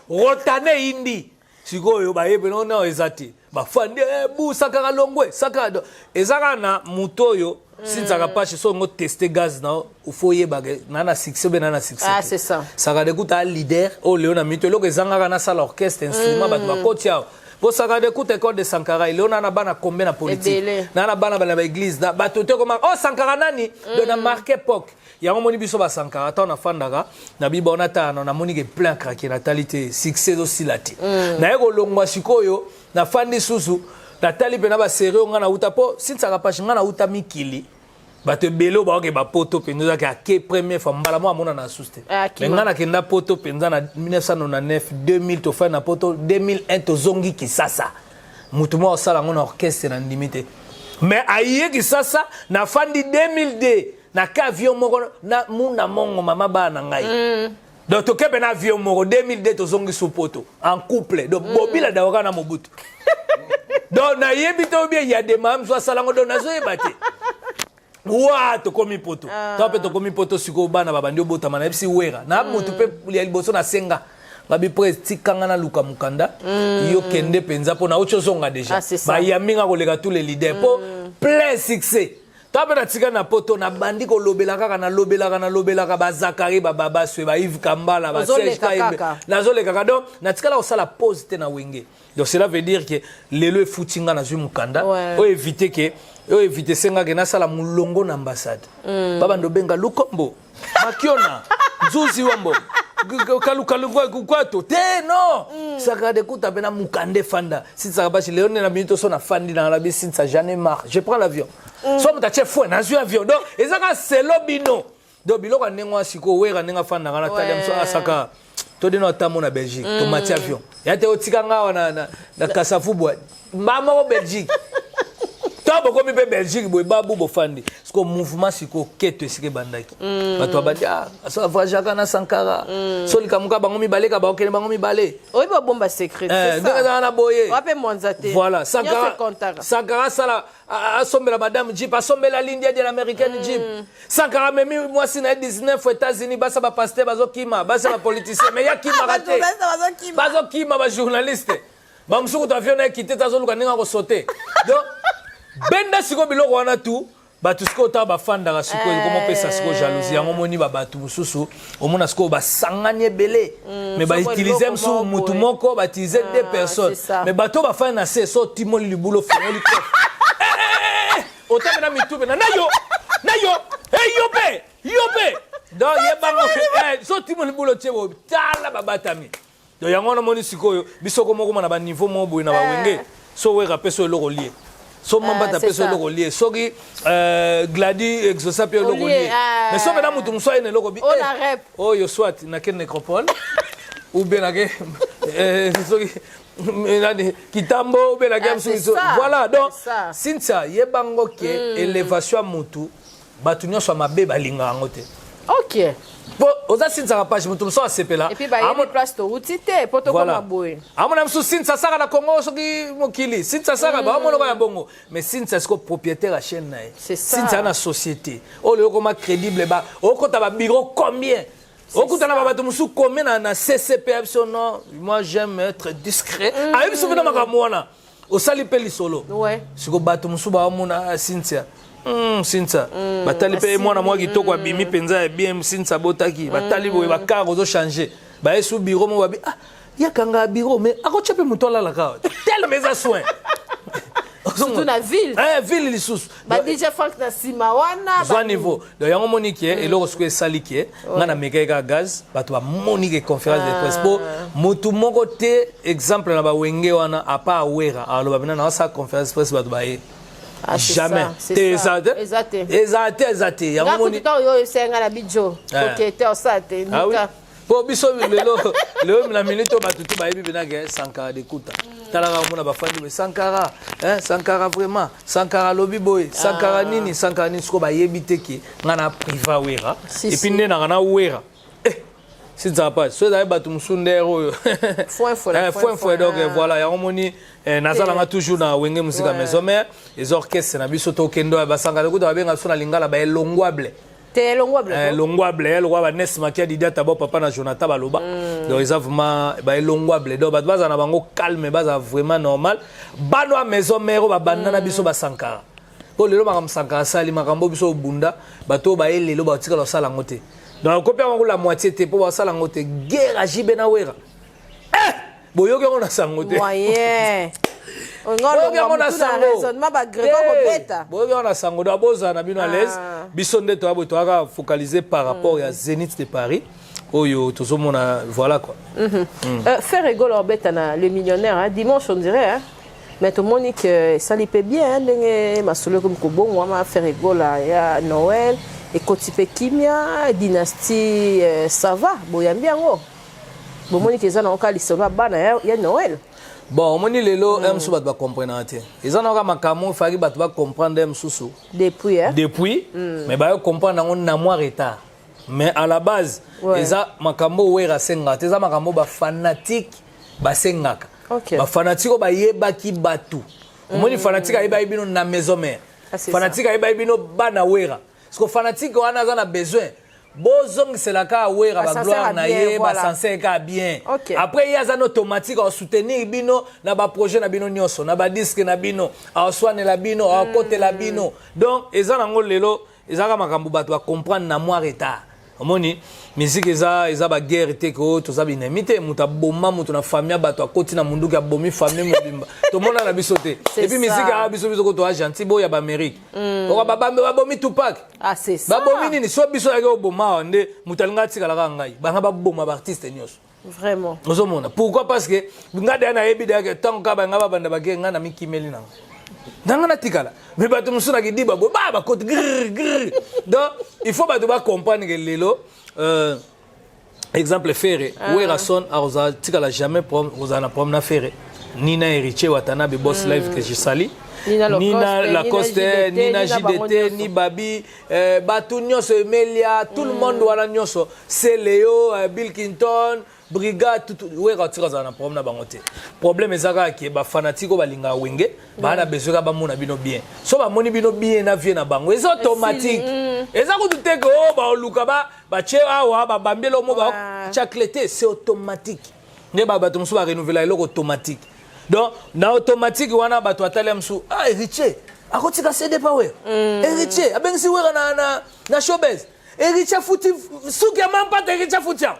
rotane indi sikoyo bayebe non ezati bafandi bu Sankara longwe Sankara ezaka na mutoyo sinzaka pache so ngo tester gaz na ufoye bagé nana succès be nana succès. Ah c'est ça. Saka de kuta leader o Léona mito loko ezanga na sala orchestre instrument ba bakotia. Pour Saka de kuta école de Sankara Léona na bana combien na politique. Nana bana ba église na batote comme oh Sankara nani de na marqué époque. Ya moni biso ba Sankara ta na fandaka na bibona ta na moni ke plein craquer natalité succès aussi lati. Na yeko longwa sikoyo na fandi susu na tali pena ba sérieux ngana uta po sinzaka pache ngana uta mikili bato belo ba ke ba poto penza ke première fois mbala mo amona na suste mais ngana kenda poto penza na 1999 2000 to fa na poto 2001 to zongi kisasa mutu mo sala ngona orchestre na limité mais aye kisasa na fandi 2002 na ka avion moko na muna mongo mama ba na ngai donc to kepe na avion moko 2002 to zongi sous poto en couple donc bobila dawaka na mobutu donc na yebito bien il y a des mamans soit salango donc nazo yebate wa to komi poto to pe to komi poto siko bana babandi obotama na bisi wera na mutu pe ya liboso na senga babi presti kanga na luka mukanda yo kende penza po na ocho zonga déjà ba yaminga koleka tous les leaders po plein succès to pe na tika na poto na bandi ko lobela kaka na lobela ka ba Zakari ba baba swe ba Yves Kambala ba Serge Kaimbe nazo le kaka donc na tika la osala pause te na wenge donc cela veut dire que lelo e futinga na zwi mukanda o éviter que yo éviter senga ke na sala mulongo na ambassade baba ndo benga lukombo makiona nzuzi wambo kalukalu kwato te no Saka de kuta bena mukande fanda sinza bashi leone na minute so na fandi na la bi sinza jamais marre je prends l'avion so mta chef fou na zu avion donc ezaka selo bino do biloko ndengwa siko wera ndenga fanda na talia mso asaka to dino tamo na Belgique to mati avion ya te otika ngawa na Kasafubwa mama ko Belgique tabo ko mi pe Belgique boy babu bo fandi sko mouvement siko keto sike bandaki bato abandi aso avajaka na Sankara so likamuka bango mi baleka ba okene bango mi balé oyi ba bomba secret c'est ça na boye wape monzate voilà Sankara sala asombela madame Jeep asombela l'India de l'américaine Jeep Sankara memi moi sina 19 aux États-Unis basa ba pasteur bazo kima basa ba politicien mais ya kima raté bazo kima ba journaliste ba msuku to avion na quitté tazo luka ninga ko sauter donc benda siko biloko wana tu batu siko ta ba fanda siko komo pesa siko jalousie yango moni ba batu mususu omona siko ba sanganye belé mais ba utiliser msu mutu moko ba utiliser deux personnes mais bato ba fanda na se so timoli libulo fongoli ko otamena mitube na yo yope donc yebango so timoli libulo chebo tala babatami donc yango na moni siko biso komo na ba niveau mo boy na ba wenge so we rapeso loko lié so mamba ta peso loko lié soki gladi exosapio loko lié mais so bena mutu mso ene loko bi on a rep oh yo soit na ken nécropole ou bien na ke soki nani kitambo ou bien na ke mso voilà donc sinza yebango ke élévation mutu batu nyonso mabe balinga ngo te OK oza sinza page mutu mso asepela et puis ba yemi place to utite poto koma boye amona mso sinza saka na Congo soki mokili sinza saka ba amona ka bongo mais sinza sko propriétaire à chaîne na sinza na société o le koma crédible ba o kota ba bureau combien o kota na ba bato mso combien na CCP non moi j'aime être discret a yemi so na makamona o sali peli solo ouais siko bato mso ba amona sinza sinza batali pe mwana mwa kitoko abimi penza ya bien sinza botaki batali boye bakara ozo changer ba esu bureau mo babi yakanga bureau mais akocha pe mutola la ka tel meza soin surtout na ville ville lisusu ba DJ Frank na sima wana ba niveau donc yango moniki eloko siko esaliki ngana mekeka gaz bato ba moniki conférence de presse po mutu moko te exemple na ba wenge wana apa awera aloba bina na sa conférence de presse bato ba jamais exacté ya moni yo senga na bijo kokete osate nika po biso lelo na minute batutu ba yebi benage Sankara de kuta talaka mona ba fandi be Sankara vraiment Sankara lobi boy Sankara nini sko ba yebi teke ngana priva wera et puis nena ngana wera c'est ça pas so da batu msundero foi donc voilà ya moni nazala toujours na wenge musika maison mais les orchestres na biso to kendo ba Sankara ko ba benga so na lingala ba elongwable te longwable longwable lo ba Nes Makia Didier Tabo papa na Jonathan baloba donc ils ont vraiment elongwable donc bato baza na bango calme baza vraiment normal bano a maison mère ba banana biso ba Sankara po lelo makam Sankara sali makambo biso bunda bato ba elelo ba tika lo sala ngote donc copia ngo la moitié te po ba sala ngote guerre a jibe na wera boyoki ngo na sangote moyen boyoki ngo na sango ba Grégoire beta boyoki ngo na sango do boza na bino à l'aise biso nde to abo to aka focaliser par rapport à Zénith de Paris. Oyo tozomona voilà quoi. Faire rigolo beta na le millionnaire hein, dimanche on dirait hein. Mais tout le monde dit que ça lui paie bien hein, ma solo comme Kobo moi ma faire rigolo ya Noël et Kotipe Kimia dynastie ça va boya bien oh. Bon moni que ça na okali solo bana ya Noël. Bon moni lelo msu bat ba comprendre ate. Eza na ka makamo faki bat ba comprendre msusu. Depuis hein. Depuis mais ba comprendre on na moi retard. Mais à la base, ils ont makambo wera senga, ils ont makambo ba fanatique ba sengaka. Ba fanatique ba yeba ki batu. Moni fanatique ayeba ibino na maison mère. Fanatique ayeba ibino bana wera. Parce que fanatique wana za na besoin. Bozong c'est la ka wera ba gloire na ye ba sensé ka bien. Après il y a un automatique à soutenir bino na ba projet na bino nyonso, na ba disque na bino, à soigner la bino, à côté la bino. Donc ils ont ngol lelo, ils ont makambo ba to comprendre na moi retard. Omoni musique eza ba guerre te ko to za binamite muta bomba mutu na famille bato akoti na munduka bomi famille mobimba to mona na bisote et puis musique a biso ko to gentil bo ya ba Amérique o ba bomi Tupac ah c'est ça ba bomi nini so biso ya ko bomba nde mutalinga tikala ka ngai ba ba bomba ba artiste nyos vraiment ozomona pourquoi parce que ngade na yebi de tant ka ba ngaba banda ba genga na mikimeli na Dans tikala mais bato musuna ki diba bo ba côté donc il faut bato ba comprendre que lelo exemple ferré wera son aroza tikala jamais na problème na ferré Nina héritier Watanabe boss live que je sali Nina Lacoste Nina JDT ni Babi bato nyonso Emelia tout le monde wana nyonso c'est Léo Bill Clinton brigade tout wera tira za na problème na bango te problème ezaka ki ba fanatiko balinga wenge ba na besoin ba mona bino bien so ba moni bino bien na vie na bango ez automatique eza ko tuteke o ba luka ba che awa ba bambelo mo ba chacleté c'est automatique ne ba bato mso ba renouveler eloko automatique donc na automatique wana bato atale mso ah héritier akotika CD power héritier abengisi wera na showbiz Ericha futi suki mampa Ericha futia.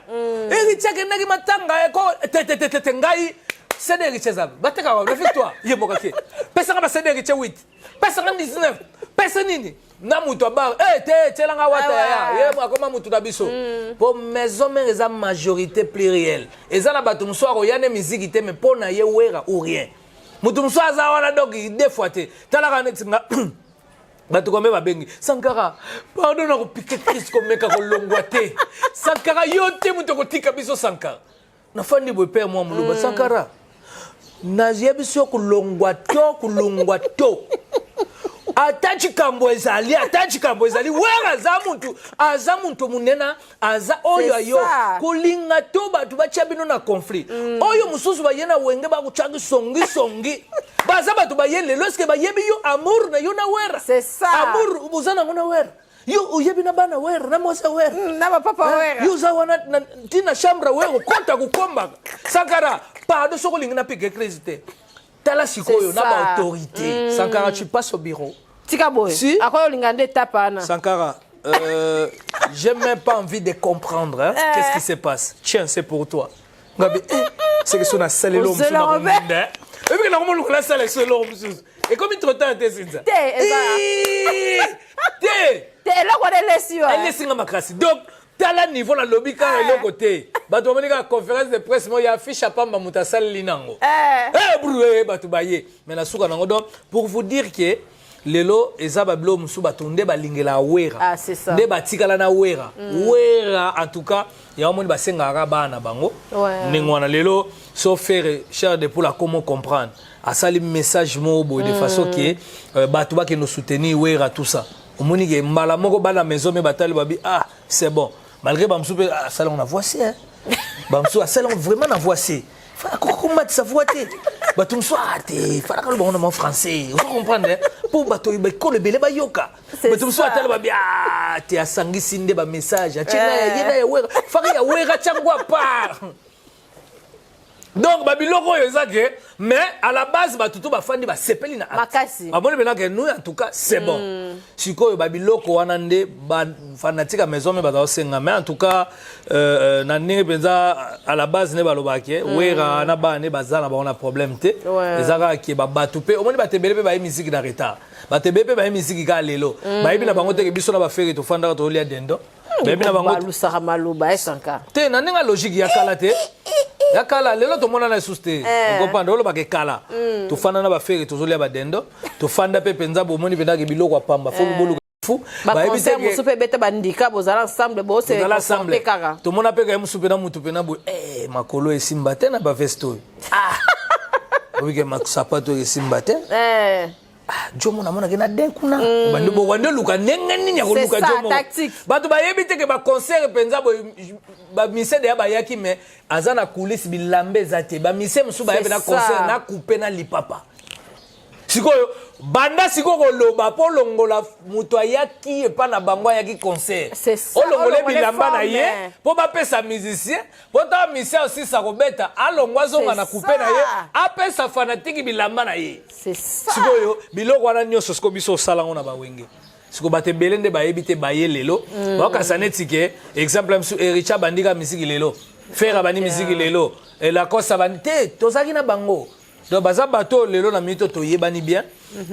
Ericha kenagi matanga eko te ngai CD Ericha zabi. Bateka wa victoire yeboka ke. Pesa ngaba CD Ericha 8. Pesa ngaba 19. Pesa nini? Na mutu ba te langa wata ya. Yebo akoma mutu na biso. Po maison mère eza majorité plurielle. Eza na bato msoa yane musique te mais pona ye wera ou rien. Mutu msoa za wana donc deux fois te. Talaka netinga bato kombe babengi Sankara pardon na ko piquer Christ ko meka ko longwate Sankara yote muto ko tika biso Sankara na fandi bo père moi muluba Sankara na yebiso ko longwato atachi kambo ezali wera aza muntu munena aza oyo ayo kulinga to batu bacha bino na conflit oyo mususu bayena wenge ba kuchanga songi baza batu bayele lorsque bayebi yo amour na yo na wera c'est ça amour ubuzana ngona wera yo uyebi na bana wera na mosa wera na papa wera yo za wana tina chambre wera konta kukomba Sankara pardon soko linga na pique crise tala sikoyo na ba autorité Sankara tu passes au bureau tika boy si akoyo lingande tapana Sankara j'ai même pas envie de comprendre hein? Qu'est-ce qui se passe tiens c'est pour toi ngabi c'est que son a salé l'homme sur la route et puis normalement la salle sur l'homme et comme il te retend t'es ça t'es là quoi elle est sûr elle est singa makasi donc tala niveau na lobby quand elle est côté bato monika conférence de presse mo ya affiche pamba mutasal linango broué bato baye mais na suka nango donc pour vous dire que lelo ezaba blo musu bato nde balingela wera ah c'est ça nde batikala na wera wera en tout cas ya omoni basengaka bana bango ningwana lelo so faire cher de pour la comment comprendre asali message mo boy de façon que bato ba ke nous soutenir wera tout ça omoni ke mbala moko bana maison me batali babi ah c'est bon malgré bamsu pe ça on a voici hein bamsu ça on vraiment na voici comment ça voité bato mso ate fala ka lo bon en français vous comprenez pour bato ba ko le belé ba yoka bato mso atala ba bia te asangisi nde ba message atina yena ya wera faka ya wera changwa pa Donc babiloko yo ezake mais à la base batutu bafandi basepeli na makasi bamoni bena que nous en tout cas c'est bon sikoyo babiloko wana nde ba fanatique à maison mais bazaosenga mais en tout cas na ndenge penza à la base ne balobaki wera na ba ne bazana ba on a problème te ezaka ki ba batu pe omoni batebele pe ba musique na retard batebele pe ba musique ka lelo ba yebi na bango te ke biso na ba fere to fanda to lia dendo bayebi na bango balusaka maloba esanka te na ndenge logique ya kala te ya kala lelo to mona na suste comprendre olo ba ke kala to fanda na ba fere to zolia ba dendo to fanda pe penza bo moni penda ke biloko pamba fo bolu fu ba yebi musu pe beta bandika bozala ensemble bo se ensemble to mona pe ka musu pe na mutu pe na bo makolo esimba te na ba vesto obi ke masapato esimba te jomo na mona kena den kuna bande bo wande luka nengeni nya ko luka jomo batu ba yebite ke ba concert penza bo ba mise de ba yaki me azana coulisse bilambe zate ba mise musu ba yebena concert na couper na lipapa sikoyo banda sikoko loba po longola muto ayaki epa na bango ayaki concert olongole bilamba na ye po bapesa musicien po ta musicien aussi sa kobeta alongwa zonga na couper na ye apesa fanatique bilamba na ye sikoyo biloko wana nyonso siko biso salango na bawenge siko bate belende bayebite baye lelo bakasa netike exemple msu Richard bandika misiki lelo faire bani misiki lelo la kosa banite tozaki na bango donc baza bato lelo na mito to yebani bien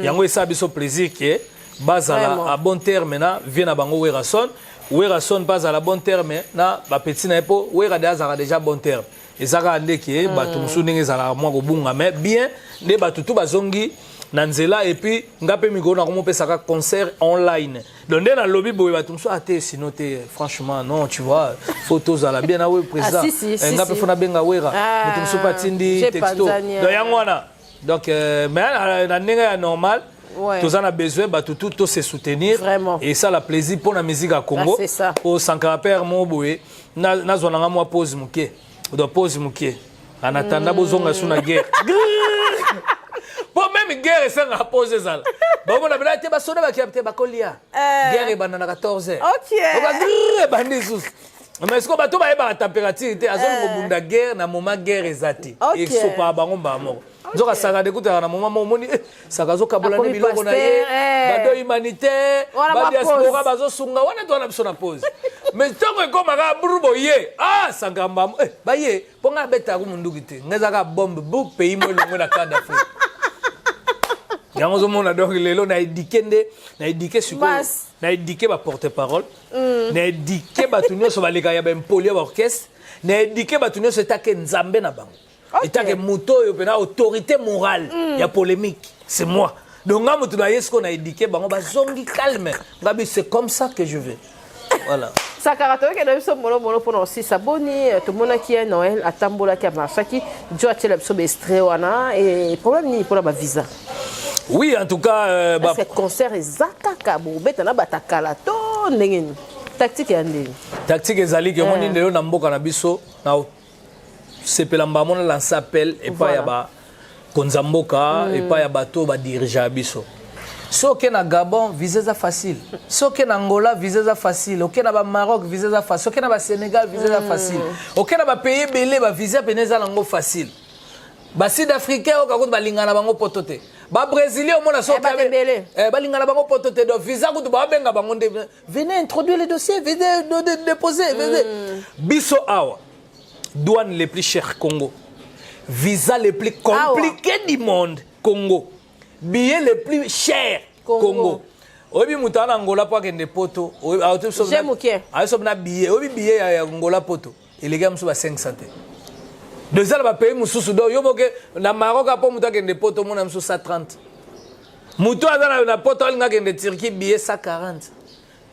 yango esa biso plaisir que bazala à bon terme na vient na bango werason bazala à bon terme na ba petit na epo wera déjà bon terme ezaka ndeke bato musu ndenge zala mwa ko bunga mais bien de batutu bazongi na nzela et puis ngape miko na komo pesaka concert online donc na lobby boye bato musu ate sinon te franchement non tu vois photos à la bien awe président ngape fona benga wera mutu musu patindi texto donc yangwana donc mais na ndenge normal tous en a besoin tout se soutenir vraiment. Et ça la plaisir pour la musique à Congo pour Sankara père mon boye na zona moi pause muke do pause muke en attendant bozonga suna guerre pour même guerre ça na pause ça ba mona bela te ba soda ba kiapte ba kolia guerre bana na 14 OK ba bandi sous mais est-ce que bato ba ba température te azongo bunda guerre na moment guerre ezati et so pa bango ba moko nzoka saka de kuta na moment momoni saka zo kabola ne biloko na ye bato humanité ba diaspora bazo sunga wana to na biso na pause mais tongo ekoma ka brubo ye saka mbam ba ye ponga beta ku munduki te ngeza ka bombe bu pays mo longo na Canada d'Afrique yango zo mona donc lelo na éduquer sur na éduquer ba porte-parole na éduquer ba tunyo so baleka ya ba impoli ba orchestre na éduquer ba tunyo so take nzambe na bango et que moto yo pena autorité morale ya polémique c'est moi donc nga moto na yesko na éduquer bango ba zongi calme ngabi c'est comme ça que je veux voilà ça caractère que nous sommes mono pour aussi s'abonner tout le monde qui est Noël atambola qui a marché qui doit être l'abso extrait wana et problème ni pour la visa. Oui en tout cas ce concert ezaka kabo beta na batakala to ndengeni tactique ya ndeni tactique ezali que moni ndelo na mboka na biso na sepela mbamona lancer appel et pas ya ba konzamboka et pas ya bato ba dirigeant biso so ke na Gabon visa za facile so ke na Angola visa za facile ok na ba Maroc visa za facile so ke na ba Sénégal visa za facile ok na ba pays belé ba visa peneza lango facile ba sud africain o ka ko ba lingana bango potote ba brésilien o mona so ke ba lingana bango potote do visa ko ba benga bango venez introduire les dossiers venez déposer venez biso awa douane les plus chers Congo visa les plus compliqués du monde Congo billet les plus chers Congo obi mutana Angola pa kende poto na billet obi billet ya Angola poto il est sur 500 de ça va payer mususu do yo boke na Maroc apo muta kende poto mona musu 130 muto azana na poto alinga kende Turquie billet 140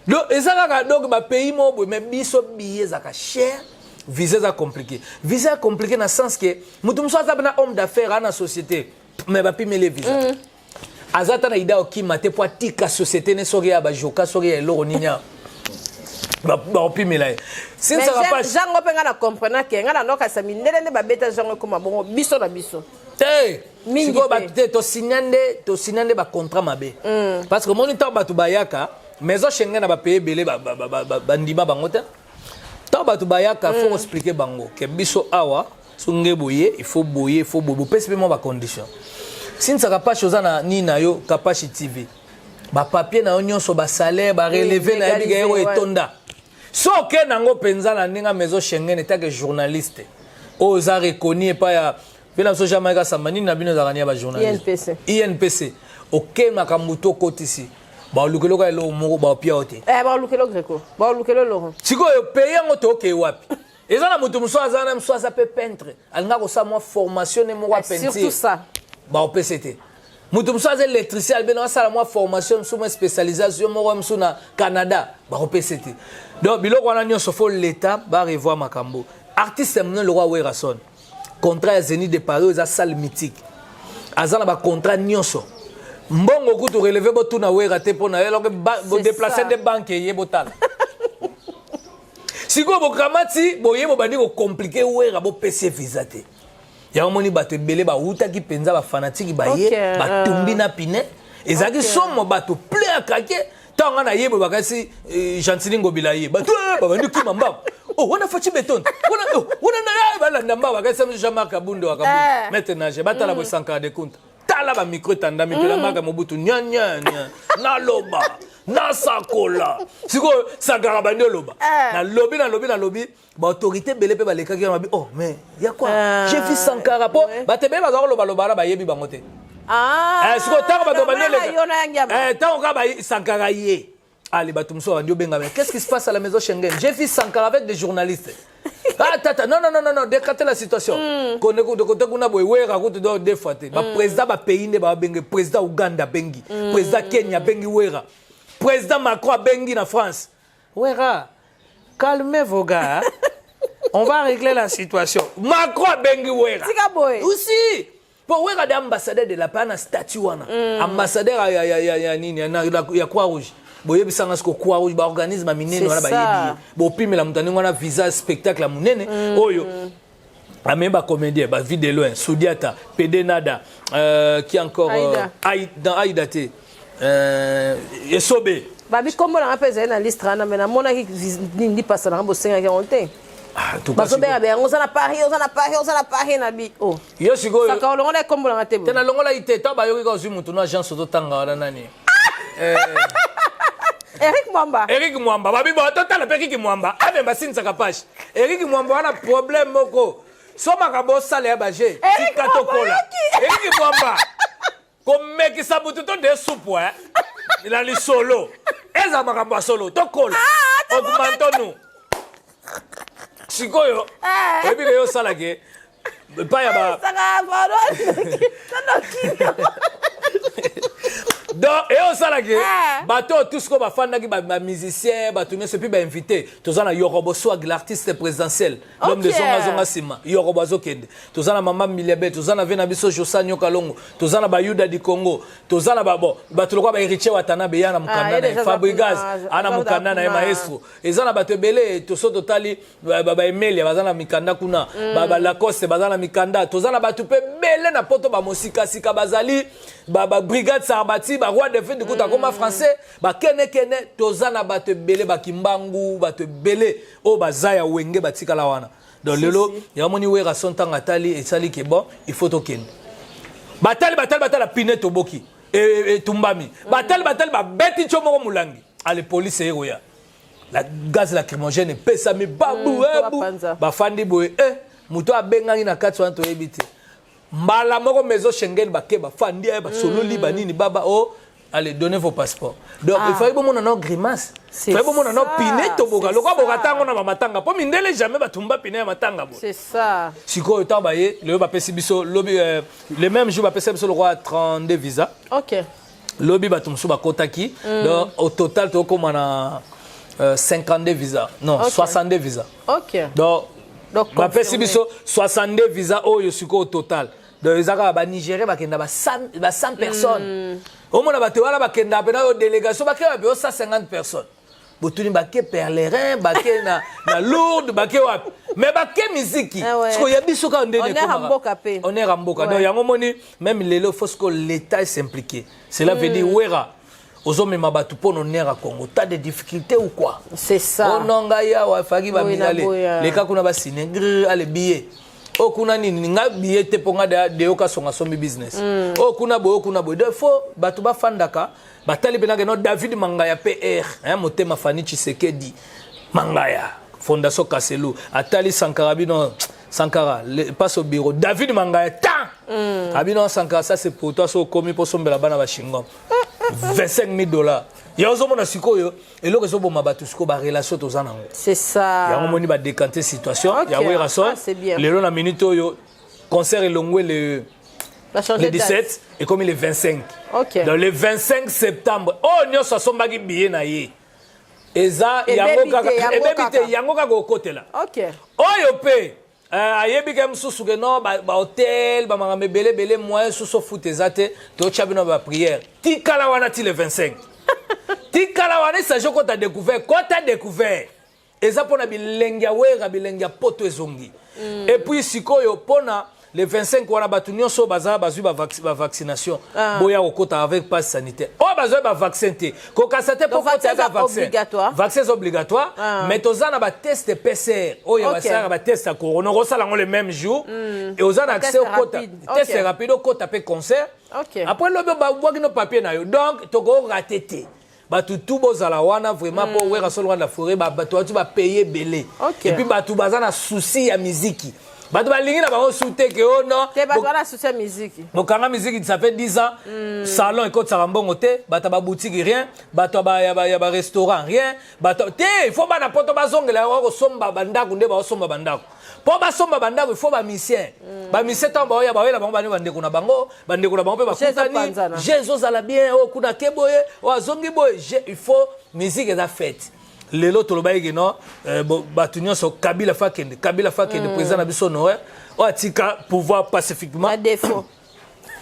donc ezaka donc ba pays mo mais biso billet zaka cher visa za compliqué visa compliqué dans sens que mutu muso azabana homme d'affaires à la société mais ba pime les visa azata na ida okima te po tika société ne soki ya ba joka soki ya loro ninya ba pime la sin ça va pas jango penga na comprendre que ngana noka sa mindelende ba beta jango koma bongo biso na biso mingo ba te to signande ba contrat mabe parce que moniteur ba to bayaka maison Schengen na ba payer belé ba ndima bango te to ba to bayaka faut expliquer bango que biso awa songe boye il faut boyer pesi pe mo ba condition sinza kapashi ozana ni na yo kapashi TV ba papier na nyonso ba salaire ba relever na biga yo etonda so ke nango penza na ninga maison Schengen eta que journaliste oza reconnu pas ya pela so Jamaïca samani na bino za ba journaliste INPC ok makambuto kotisi ba lukelo ka lo mo ba pia ote ba lukelo greko ba lukelo lo siko yo payer ngoto ke wapi ezana mutu musoza na musoza pe peintre alinga ko sa moi formation ne mo wa peinture surtout ça ba au PCT mutu musoza électricien albeno sala moi formation sous moi spécialisation mo mso na Canada ba au PCT donc biloko wana nyonso fo l'état ba revoir makambo artiste mno le roi Werason contrat ya Zénith de Paris za salle mythique azana ba contrat nyonso mbongo kutu relever bo tuna wera te pona eloko bo déplacer des banques ye botal siko bo kamati bo ye bo bandi ko compliquer wera bo PC visa te ya moni bato belé ba uta ki penza ba fanatique ba ye ba tumbi na pine ezaki somo bato plein à craquer tanga na ye bo bakasi Gentili Ngobila ye bato ba bandi ki mamba oh wana fachi beton wana na ba la ndamba bakasi Jean-Marc Kabundo akabu maintenant je batala bo 100 de compte tala ba micro tandami pela maka mobutu nya na loba na sakola siko sagara bandi loba na lobi ba autorité belé pe ba lekaki na bi oh mais y a quoi j'ai vu Sankara po ba te be ba za loba ba yebi bango te siko tanga ba do bandi leka tanga ka ba Sankara ye allez ba tumso bandi benga mais qu'est-ce qui se passe à la maison Schengen j'ai vu Sankara avec des journalistes ah tata non décatez la situation kone ko de kuna boy wera ko do deux fois te ba président ba pays ne ba bengi président Uganda bengi président Kenya bengi wera président Macron bengi na France wera calmez vos gars on va régler la situation Macron bengi wera aussi pour wera d'ambassadeur de la pana statue wana ambassadeur ya nini ya Croix-Rouge boyebi sanga sko kwa rouge ba organisme minene wana ba yebi bo pimela mutani ngwana visa spectacle la munene oyo ameba comédien ba vie de loin Soudiata PD Nada qui encore Aïda te Esobe babi kombo na pesa na liste rana mena mona ki ndi pasa na bo senga ki onte bazo be be on na Paris na bi oh yo siko saka longola kombo na tebo tena longola ite to ba yoki ko zu mutu na agence to tanga wana nani Eric Mwamba babi ba totala pe Eric Mwamba ave basinza kapashi Eric Mwamba wana problème moko soma ka bo sale ba je tikatokola Eric Mwamba comme ki sabutu to de soupe il a li solo eza makambo solo to kola augmentons sikoyo ebi yo sala ke pa ya ba donc et on sala ke bato tous ko ba fanda ki ba musicien ba tourner ce puis ba invité tozana Yorobo Swag l'artiste présidentiel l'homme de zonga sima Yorobo Zokende tozana mama Milebe tozana vena biso Josanyo Kalongo tozana ba Yuda di Congo tozana ba bon ba tuloko ba héritier watana be yana mukanda na Fabrigaz ana mukanda na maestro ezana bato belé toso totali ba Emelia bazana mikanda kuna ba Lacoste bazana mikanda tozana bato pe belé na poto ba mosika sika bazali ba brigade Sarbati ba roi de fête de kuta comme français ba kene tozana bato belé ba kimbangu bato belé o bazaya wenge batika la wana donc lelo ya moni wera son tanga tali et sali ke bon il faut token batali pine toboki et tumbami batali ba beti chomo mulangi ale police eroya la gaz lacrymogène pesa mi babu ba fandi boy muto abengaki na kati wana to ebiti mbala moko maison Schengen ba ke ba fandi ba solo liba nini baba oh allez donnez vos passeports donc il fallait bon non grimace il fallait bon non pine to boka lokwa boka tango na matanga po mindele jamais ba tumba pine matanga bo c'est ça siko tambaye le ba pesi biso lobby le même jour ba pesi biso le roi 32 visa OK lobby ba tumsu ba kotaki donc au total to comme on a 52 visas non 62 visas OK donc ba pesi biso 62 visas oyo siko au total donc ezaka ba Nigeria ba kenda ba 100 personnes au moins ba te wala ba kenda pe na délégation ba ke ba 150 personnes botuni ba ke pèlerin ba ke na Lourdes ba ke wapi mais ba ke musique siko ya biso ka ndene on est ramboka donc yango moni même lelo faut que l'état s'impliquer cela veut dire wera ozomema batu pono nera Congo t'as des difficultés ou quoi c'est ça ononga ya wa fagi ba minale les ka kuna ba sinegre ale billet o kuna nini nga billet pour nga de oka songa sombi business o kuna boy de fo batu ba fandaka batali pena no David Mangaya PR hein motema Fani Tshisekedi Mangaya Fondation Kaselu atali Sankara bino Sankara passe au bureau David Mangaya abino Sankara ça c'est pour toi so komi pour sombela bana ba shingom $25,000 ya ozomona sikoyo eloko so boma batu siko ba relation tozana ngo c'est ça ya moni ba décanter situation ya wera so lelo na minute oyo concert elongwe le 17 et comme le 25 dans le 25 septembre oh nyoso asombaki billet na ye eza yango kaka yango kaka okotela oyo pe ayebi ke msusu ke no ba hotel ba mangame belé moyen suso foot ezate to chabino ba prière tikala wana ti le 25 tikala wana ça je kota découvert eza pona bilengia wera bilengia poto ezongi et puis sikoyo pona le 25 wana batu nyonso baza bazui ba vaccination boya okota avec passe sanitaire o bazoi ba vaccin te ko kasate pour kota ba vaccin vaccin obligatoire mais tozana ba test PCR o ya basara ba test ko on rosala le même jour et ozana accès au kota test rapide au kota pe concert après le ba boki no papier na yo donc to go rater batu tout bozala wana vraiment pour wera solo la forêt batu tu va payer belé et puis batu bazana souci ya musique batu balingi na bango soute ke oh non te batu na souci ya musique mokanga musique ça fait 10 ans salon et côte sarambongo te batu ba boutique rien batu ba ya restaurant rien batu te il faut ba na poto bazongela ko somba bandako nde ba somba bandako po ba somba bandako il faut ba misien ba misien tambo ya ba wela bango bani bandeko na bango pe ba kutani Jesus ala bien o kuna keboye o azongi boye il faut musique est faite lelo tolobaiki no batu nyonso Kabila fakende président na biso no o atika pouvoir pacifiquement à défaut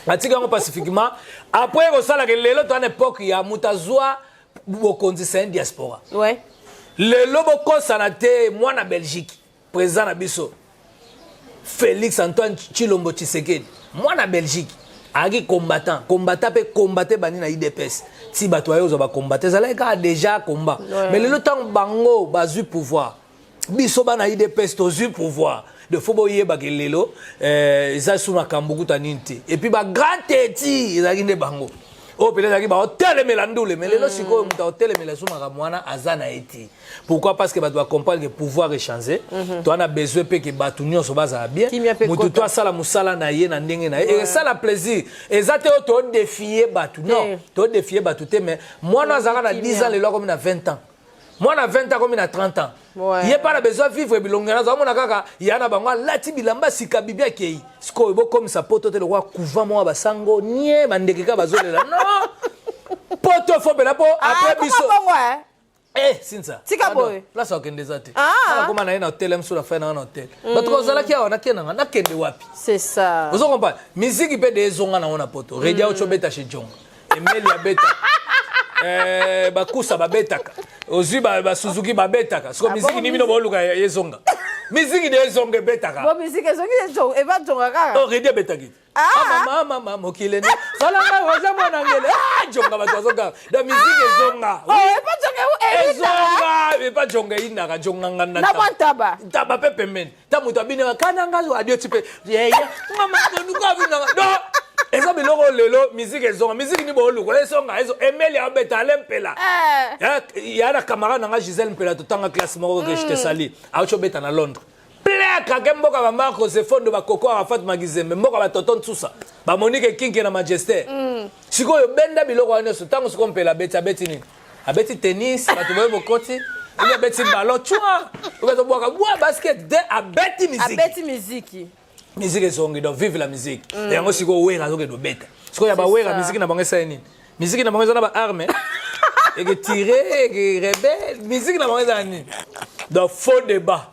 atika ngo pacifiquement après ko sala ke lelo to à époque ya mutazwa bokonzi c'est diaspora ouais lelo boko sanate mwana Belgique président na biso Félix Antoine Tshilombo Tshisekedi mwana Belgique agi combattant pe combattre bani na IDPS si bato ayo ba combattre ça là déjà combat mais le temps bango bazu pouvoir biso bana IDPS tozu pouvoir de fobo yeba ke lelo za suma kambuku taninte et puis ba grand teti ezaki nde bango o pele zaki ba hotel melandule mais lelo siko muta hotel melasuma ka mwana azana eti pourquoi parce que ba doit comprendre que pouvoir est changé to ana besoin pe que batu nyonso baza bien mutu to sala musala na ye na ndenge na et ça la plaisir ezate o to défier batu non to défier batu te mais mwana azaka na 10 ans lelo comme na 20 ans moi na 20 ans comme na 30 ans il a pas la besoin vivre bilongana za mona kaka yana bango lati bilamba sika bibia kei siko bo comme ça poto te le roi couvent moi basango nie bandeke ka bazolela non poto fo bela po après biso sinza tika boy place okende zate ala koma na ina hotel mso na fa na hotel bato ko zala kia ona kena na kende wapi c'est ça vous comprenez musique pe de zonga na ona poto redia ochobeta chez Jonga Emeli abeta bakusa babetaka ozwi ba Suzuki babetaka siko miziki ni bino boluka yezonga miziki de yezonga betaka bo miziki ezonga eva jonga kaka o redi betaki mama mokilene salanga waza mwana ngele jonga batozonga da miziki ezonga epa jonga inaka jonga nganda na bantaba taba pepe men tamuto abine kana ngazo adio tipe mama nuka bina do eza biloko lelo musique ezonga musique ni boluko lesonga ezo Emeli abeta lempela ya na camarade nanga Gisèle Mpela totanga classe moko que je te sali acho beta na Londres pleka kemboka ba Marco Zefondo ba Koko Arafat Magizembe mboka ba Tonton Tsusa ba Monique Kinke na Majesté sikoyo benda biloko wana so tango siko Mpela beta betini abeti tennis ba tuboye bokoti il abeti ballon chua ukato boka boa basket de abeti musique musique ezongi donc vive la musique et yango siko wera zoke do beta siko ya ba wera musique na bango esa nini musique na bango eza na ba arme et que tirer et que rebelle musique na bango eza nini donc faux débat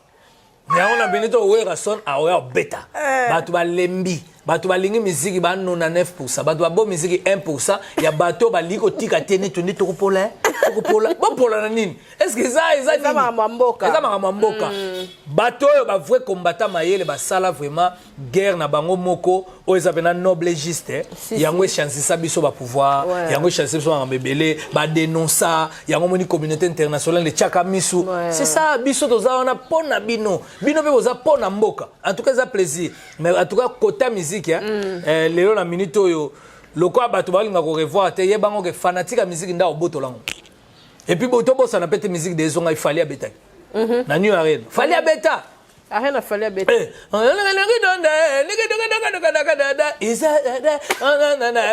yango na benito wera son a oya beta batu ba lembi batu balingi musique ba 99% batu ba bo musique 1% ya bato baliko tika teni tundi to pola bopola na nini est-ce que ça mamboka bato ba vrai combattant mayele ba sala vraiment guerre na bango moko o eza pena noble juste yango chancisa biso ba pouvoir yango chancisa biso ba bebele ba dénoncer yango moni communauté internationale de chaka misu c'est ça biso toza wana pona bino pe boza pona mboka en tout cas ça plaisir mais en tout cas côté musique lelo na minute oyo loko bato balinga ko revoir te yebango ke fanatique ya musique nda obotolango et puis boto bossa na pete musique des onga il fallait abeta na new arena fallait abeta arena fallait abeta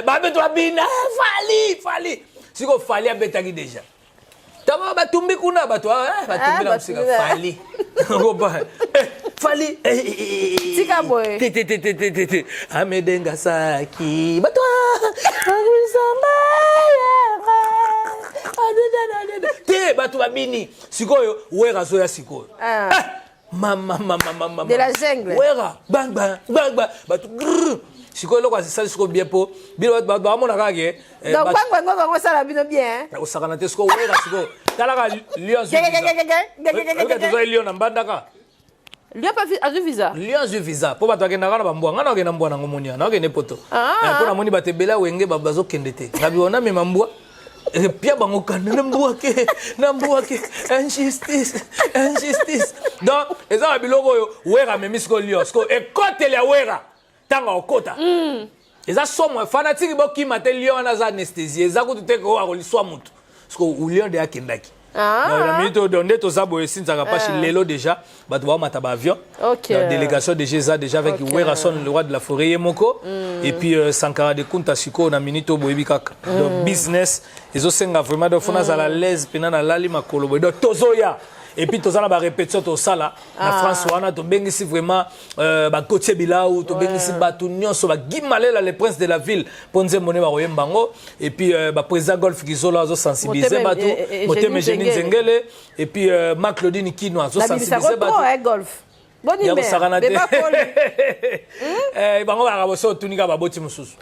ba beto abina fallait siko fallait abeta ki déjà tama batumbi kuna bato batumbi na musique fallait ngoba fallait tika boy amedenga saki bato te bato babini sikoyo wera zoya sikoyo mama de la jungle wera bang bato sikoyo loko asisali siko bien po bilo bato bamona kake donc bang sala bino bien osakana te siko wera siko talaka lion zo lion na mbandaka Lion pas visa. Lion visa. Pour bato akenda kana bambwa ngana okenda mbwa na ngomonia na okende poto. Pour na moni batebela wenge babazo kendete. Ngabi ona me mambwa pia bango kana mbwa ke na mbwa ke injustice. Donc eza biloko yo wera memisko lion. Sko ekote ya wera tanga okota. Eza somo fanatique boki matel lion na za anesthésie. Eza ko tuteko akoliswa mutu. Sko lion de akendaki. Na minute donné to zabo esinzaka pashi lelo déjà bato ba mata ba avion la délégation de Géza déjà avec Werason le roi de la forêt Yemoko et puis Sankara de Kunta Siko na minute boyebi kaka donc business ezo senga vraiment donc fona za la l'aise pena na lali makolo donc tozoya et puis tozala ba répétition to sala na France wana to bengisi vraiment ba Kotié Bilaou to bengisi bato nyonso ba Gimalela le prince de la ville ponze mone ba royembango et puis ba président Golf Gizola zo sensibiliser bato Moteme Jenny Nzengele et puis Marc Claudine Kino zo sensibiliser bato golf boni mère de ba bango ba raboso tunika ba boti mususu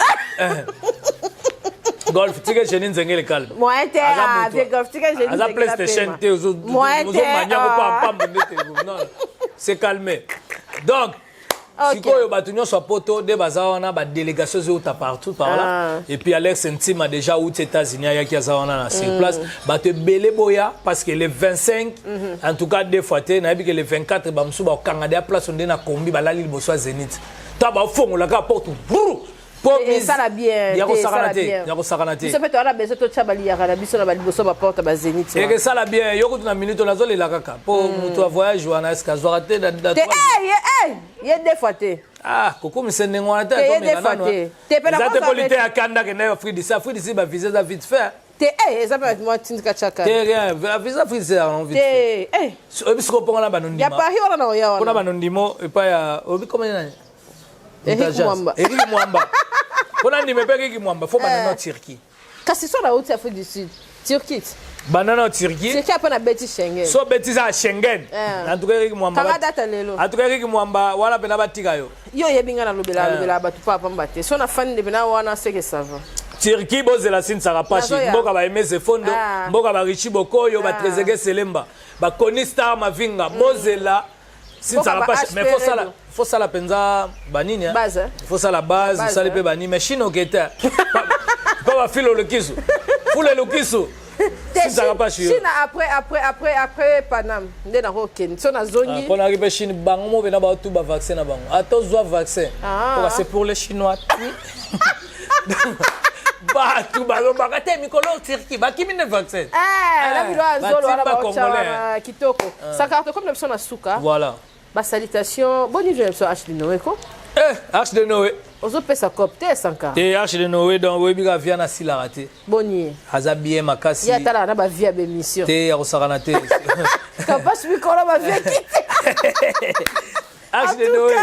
golf tika Jenny Nzengele calme moi te avec golf tika Jenny Nzengele à la PlayStation te zo manya ko pa non c'est calmé donc sikoyo bato nyonso poto de bazawana ba délégation zota partout par là et puis Alex Intime a déjà aux États-Unis ya ki azawana na sur place bato belé boya parce que les 25 en tout cas deux fois te na bi que les 24 ba msuba au Canada place on na kombi ba lali boso Zénith ta ba fongola ka porte et ça la bien ya ko sakanate ça fait on a besoin de chabali ya kana biso na ba liboso ba porte ba Zénith et que ça la bien yoko na minute na zole la kaka pour mutu a voyage wana est-ce que zorate da il y a des fois te koko misende ngwana ta to me kana no te polité akanda ke na Afrique d'ici ba visa za vite fait te ça peut moi tindika chaka te rien visa Afrique c'est en vite te bisko ponga ba nondima ya pa hi wana na ya wana pona ba nondimo e pa ya obi comment nani Eric Mwamba pona ndime pe Eric Mwamba faut banana Turquie kasi so na haute Afrique du Sud Turquie banana Turquie après na beti Schengen so beti za Schengen en tout cas Eric Mwamba kama data lelo en tout cas Eric Mwamba wala pena batika yo yebinga na lobela batu papa mbate so na fan de bena wana seke sava Turquie bozela sinsaka pashi mboka ba emeze fondo mboka ba richi bokoyo ba trezege selemba ba koni star mavinga bozela sinsaka pashi mais faut ça la penza banini base faut ça la base ça le pe banini mais chino keta pas va filo le kisu fule le kisu sinsaka pashi chine après Panam nde na hoken so na zongi pour arriver Chine bango mo bena ba tout ba vaccin na bango atozwa vaccin c'est pour les chinois Batu balo bakate mikolo Turquie bakimi ne vaccin la biloa zolo wana ba chawana kitoko sa carte comme l'option na suka voilà ba salutation bonne nuit sur H de Noé ko H de Noé ozo pesa copte sanka te H de Noé donc webi ka via na sila raté bonne nuit aza bien makasi ya tala na ba via be mission te ya osakana te kapas mikolo ba via kite H de Noé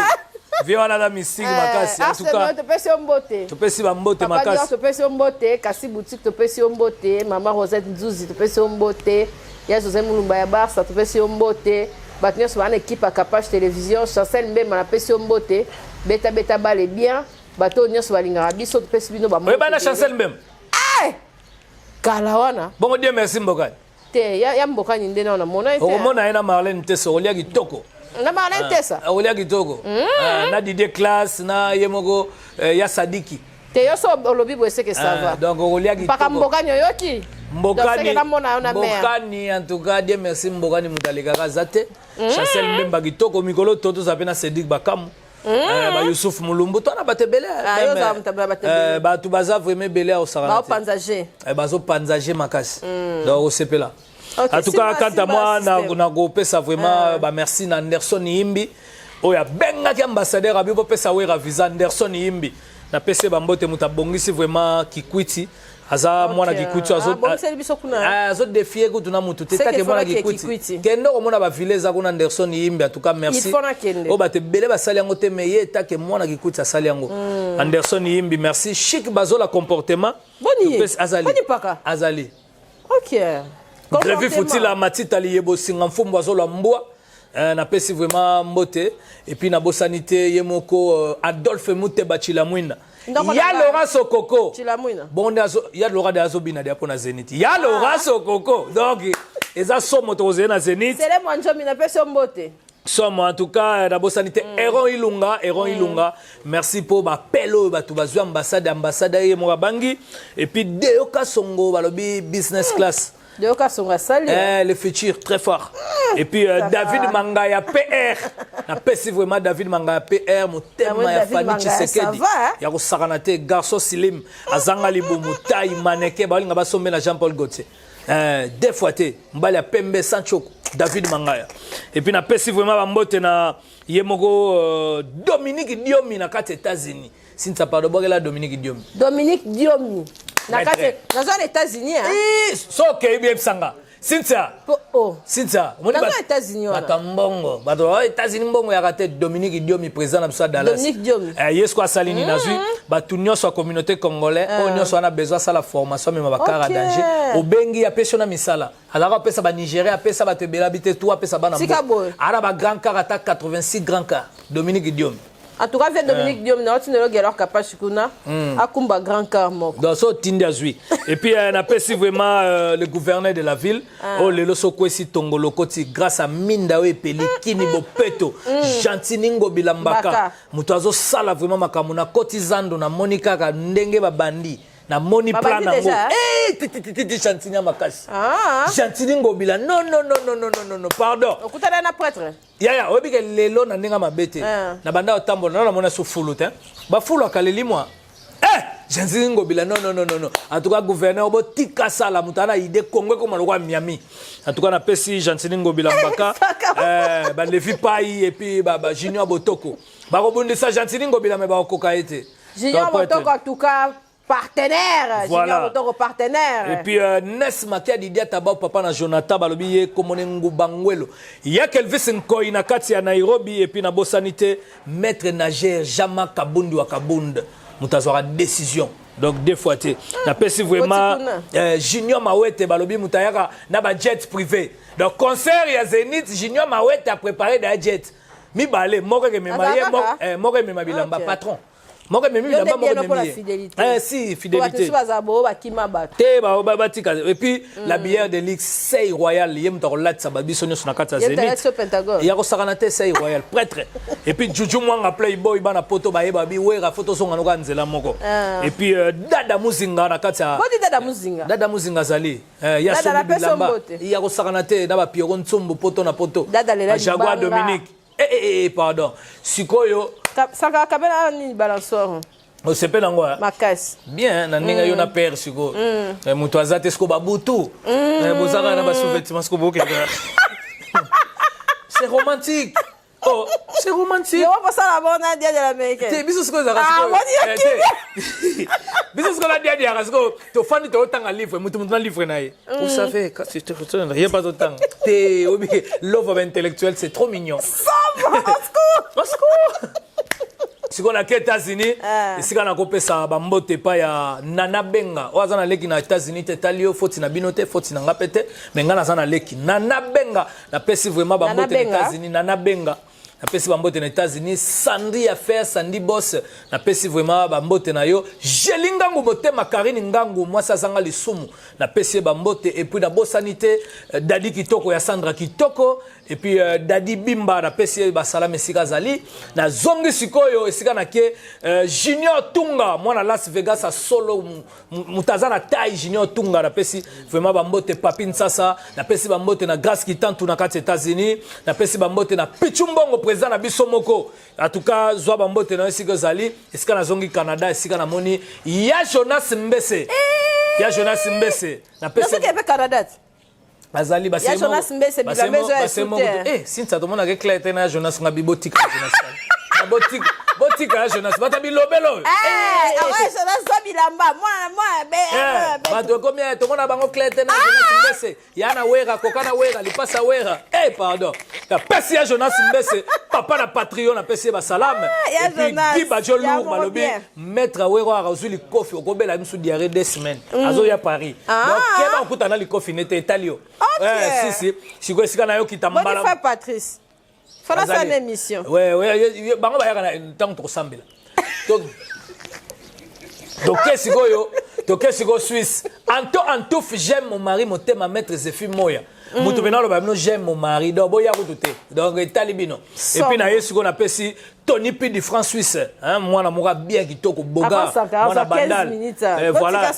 via wana la mystique makasi en tout cas to pesa mbote to pesa mbote makasi papa to pesa mbote kasi boutique to pesa mbote mama Rosette Nzuzi to pesa mbote ya José Mulumba ya Barça to pesa mbote batnya so wana équipe à Capage télévision Chancel Mbemba na pesa mbote beta bale bien bato nyonso balinga biso to pesa bino ba mbote ba na Chancel Mbemba Kalawana. Bon Dieu merci Mbokani. Te ya Mbokani nde na mona ite. Omona ina Marlène Tessa olia kitoko. Na Marlène Tessa. Olia kitoko. Na Didier Classe na Yemogo ya Sadiki. Te yo so olobi bo que ça va. Donc olia kitoko. Paka Mbokani yoki. Mbokani en tout cas Dieu merci Mbokani mutaleka zate. Chancel Mbemba kitoko mikolo toto zapena Cédric Bakamu. Ba Youssouf Mulumbu to na batebele. Ba tu baza vraiment belé au Sarana. Ba panzager. Bazo panzager makasi. Donc au sepela. En tout cas quant à moi na gopé ça vraiment ba merci na Anderson Yimbi. Oya benga ki ambassadeur abi bo pesa wera visa Anderson Yimbi. Na pese bambote mutabongisi vraiment kikwiti. Aza mwana kikwiti azo défier ko tuna mutu te take mwana kikwiti kendo ko mona ba vileza ko na Anderson Yimbi en tout cas merci o ba te bele ba sali yango te meye take mwana kikwiti asali yango Anderson Yimbi merci chic bazola comportement boni azali OK Grevi futila matita liyebo singa mfumbo azola mbwa na pesi vraiment mbote et puis na bosanité yemoko Adolphe Muteba Chilamwina ya Laura Sokoko bon ya Laura de Azobina de apona Zenith ya Laura Sokoko donc eza somo tozé na Zenith c'est le mwanjomi na pesi mbote somo en tout cas na bosanité Eron Ilunga merci pour ba pelo ba tu bazwa ambassade ye mo bangi et puis Deoka Songo balobi business class Deoka Songo sali le futur très fort et puis David Mangaya PR na pesi vraiment David Mangaya PR motema ya Fanny Tshisekedi ya ko sakanate garçon Silim azanga libumu tai maneke balinga basombe na Jean-Paul Gauthier deux fois te mbali ya pembe Sanchoko David Mangaya et puis na pesi vraiment bambote na yemoko Dominique Diomi na kati États-Unis sinta pardon bogela Dominique Diomi na kati na zone États-Unis so ke bien sanga Cynthia moni ba États-Unis batambongo bato États-Unis mbongo ya kate Dominique Diomi président na biso Dallas Dominique Diomi yesko asalini nazwi batu nyonso communauté congolais o nyonso ana besoin ça la formation mais mabakara danger obengi ya pesho na misala alaka pesa ba Nigeria pesa ba tebela bité tout pesa bana mbo ara ba grand car attaque 86 grand car Dominique Diomi. En tout cas, Dominique Diom, nous avons dit que Akumba grand car mort. Dans ce Tindiazui. Et puis, on a perçu vraiment le gouverneur de la ville. Oh, le Losokwesi Tongolo Koti, grâce à Mindawe Peli, Kinibo Peto, Jantiningo Bilambaka. Mutazo Sala vraiment Makamuna, Kotizando, na Monica, Ndenge Babandi. Na moni plan nango titi chantinya makasi chantini ngobila non pardon okutana na prêtre ya obike lelo na ndinga mabete na banda otambola na mona so fulu te ba fulu akaleli moi chantini ngobila non en tout cas gouverneur bo tika sala mutana ide kongwe ko maloko Miami en tout cas na pesi chantini ngobila mbaka ba levi pai et puis ba junior botoko ba ko bondisa chantini ngobila me ba koka ete junior botoko en tout cas partenaire, voilà. Partenaire. Et puis Nes Makia Didia Taba papa na Jonathan balobi ye komonengu bangwelo. Il y a Kelvis Nkoi na kati ya Nairobi et puis na bosanité maître nageur Jama Kabundi wa Kabund. Mutazora décision. Donc deux fois té. Na pesi vraiment Junior Mawete balobi mutayaka na ba jet privé. Donc concert ya Zenith Junior Mawete a préparé des jet. Mi balé moko ke me marié moko me mabilamba patron. Moi même si fidélité et puis la bière de Lix Sei Royal yem to lat sa babi sonyo na kata Zenith ya ko sakanate Sei Royal prêtre et puis Juju Mwanga Playboy bana poto ba babi wera photo songa no kanzela moko et puis Dada Muzinga na kata Dada Muzinga zali ya so bilamba ya ko sakanate na ba Pierre Ntsumbu poto na poto Jaguar Dominique pardon sikoyo saka kabela ni balançoire o sepe nango makasi bien na ninga yo na père siko muto azate siko babutu bozaka na ba sous-vêtements siko boke c'est romantique. Oh, c'est romantique. Je vois ça la bonne dia de l'Amérique. Tu biso siko za siko. Biso siko la dia dia siko. To fani to tanga livre, mutu na livre na ye. Vous savez quand tu te retournes, rien pas autant. T'es l'œuvre intellectuelle, c'est trop mignon. Au secours. Siko na États-Unis, siko na kopesa ba mbote pa ya Nana Benga. Oza na leki na États-Unis te talio foti na binote foti na ngapete, menga na za na leki. Nana Benga na pesi vraiment ba mbote na États-Unis Nana Benga. napesi bambote na États-Unis Sandri Affaire Sandy Boss napesi vraiment bambote na yo Jeli Ngangu motema Karine Ngangu moi ça sanga lisumu napesi bambote et puis na bosanité Dadi Kitoko ya Sandra Kitoko et puis Dadi Bimba napesi basala mesika zali na zongi sikoyo esika na ke Junior Tunga moi na Las Vegas a solo mutazana tai Junior Tunga napesi vraiment bambote Papine Sasa napesi bambote na Grace Kitantu na kati États-Unis napesi bambote na Pichumbongo président na biso moko en tout cas zwa bambote na esika zali esika na zongi Canada esika na moni ya Jonas Mbese ya Jonas Mbese napesi na Canada azali basi ya Jonas Mbese bilamezo ya soutien since to mona ke clair na Jonas ngabi botika Jonas botika Jonas batabi lobelo Jonas zabilamba moi bato combien to mona bango clair na Jonas Mbese yana wera kokana wera lipasa wera pardon la pesi ya Jonas Mbese papa na patron na pesi ba salam et puis Guy Bajolou malobi maître wera razuli kofi okobela misu diarrhée 2 semaines azo ya Paris donc keba okutana li kofi nete italio si siko esika na yo kitambala bonne Patrice fera sa émission ouais bango ba yaka na tant to sambela donc qu'est-ce que Suisse Antouf j'aime mon mari mon thème maître Zéphine Moya mutu bena lo ba j'aime mon mari donc boya kututé donc talibino et puis na yesu qu'on appelle si Tony P de France Suisse hein moi na moka bien kitoko boga moi bandal voilà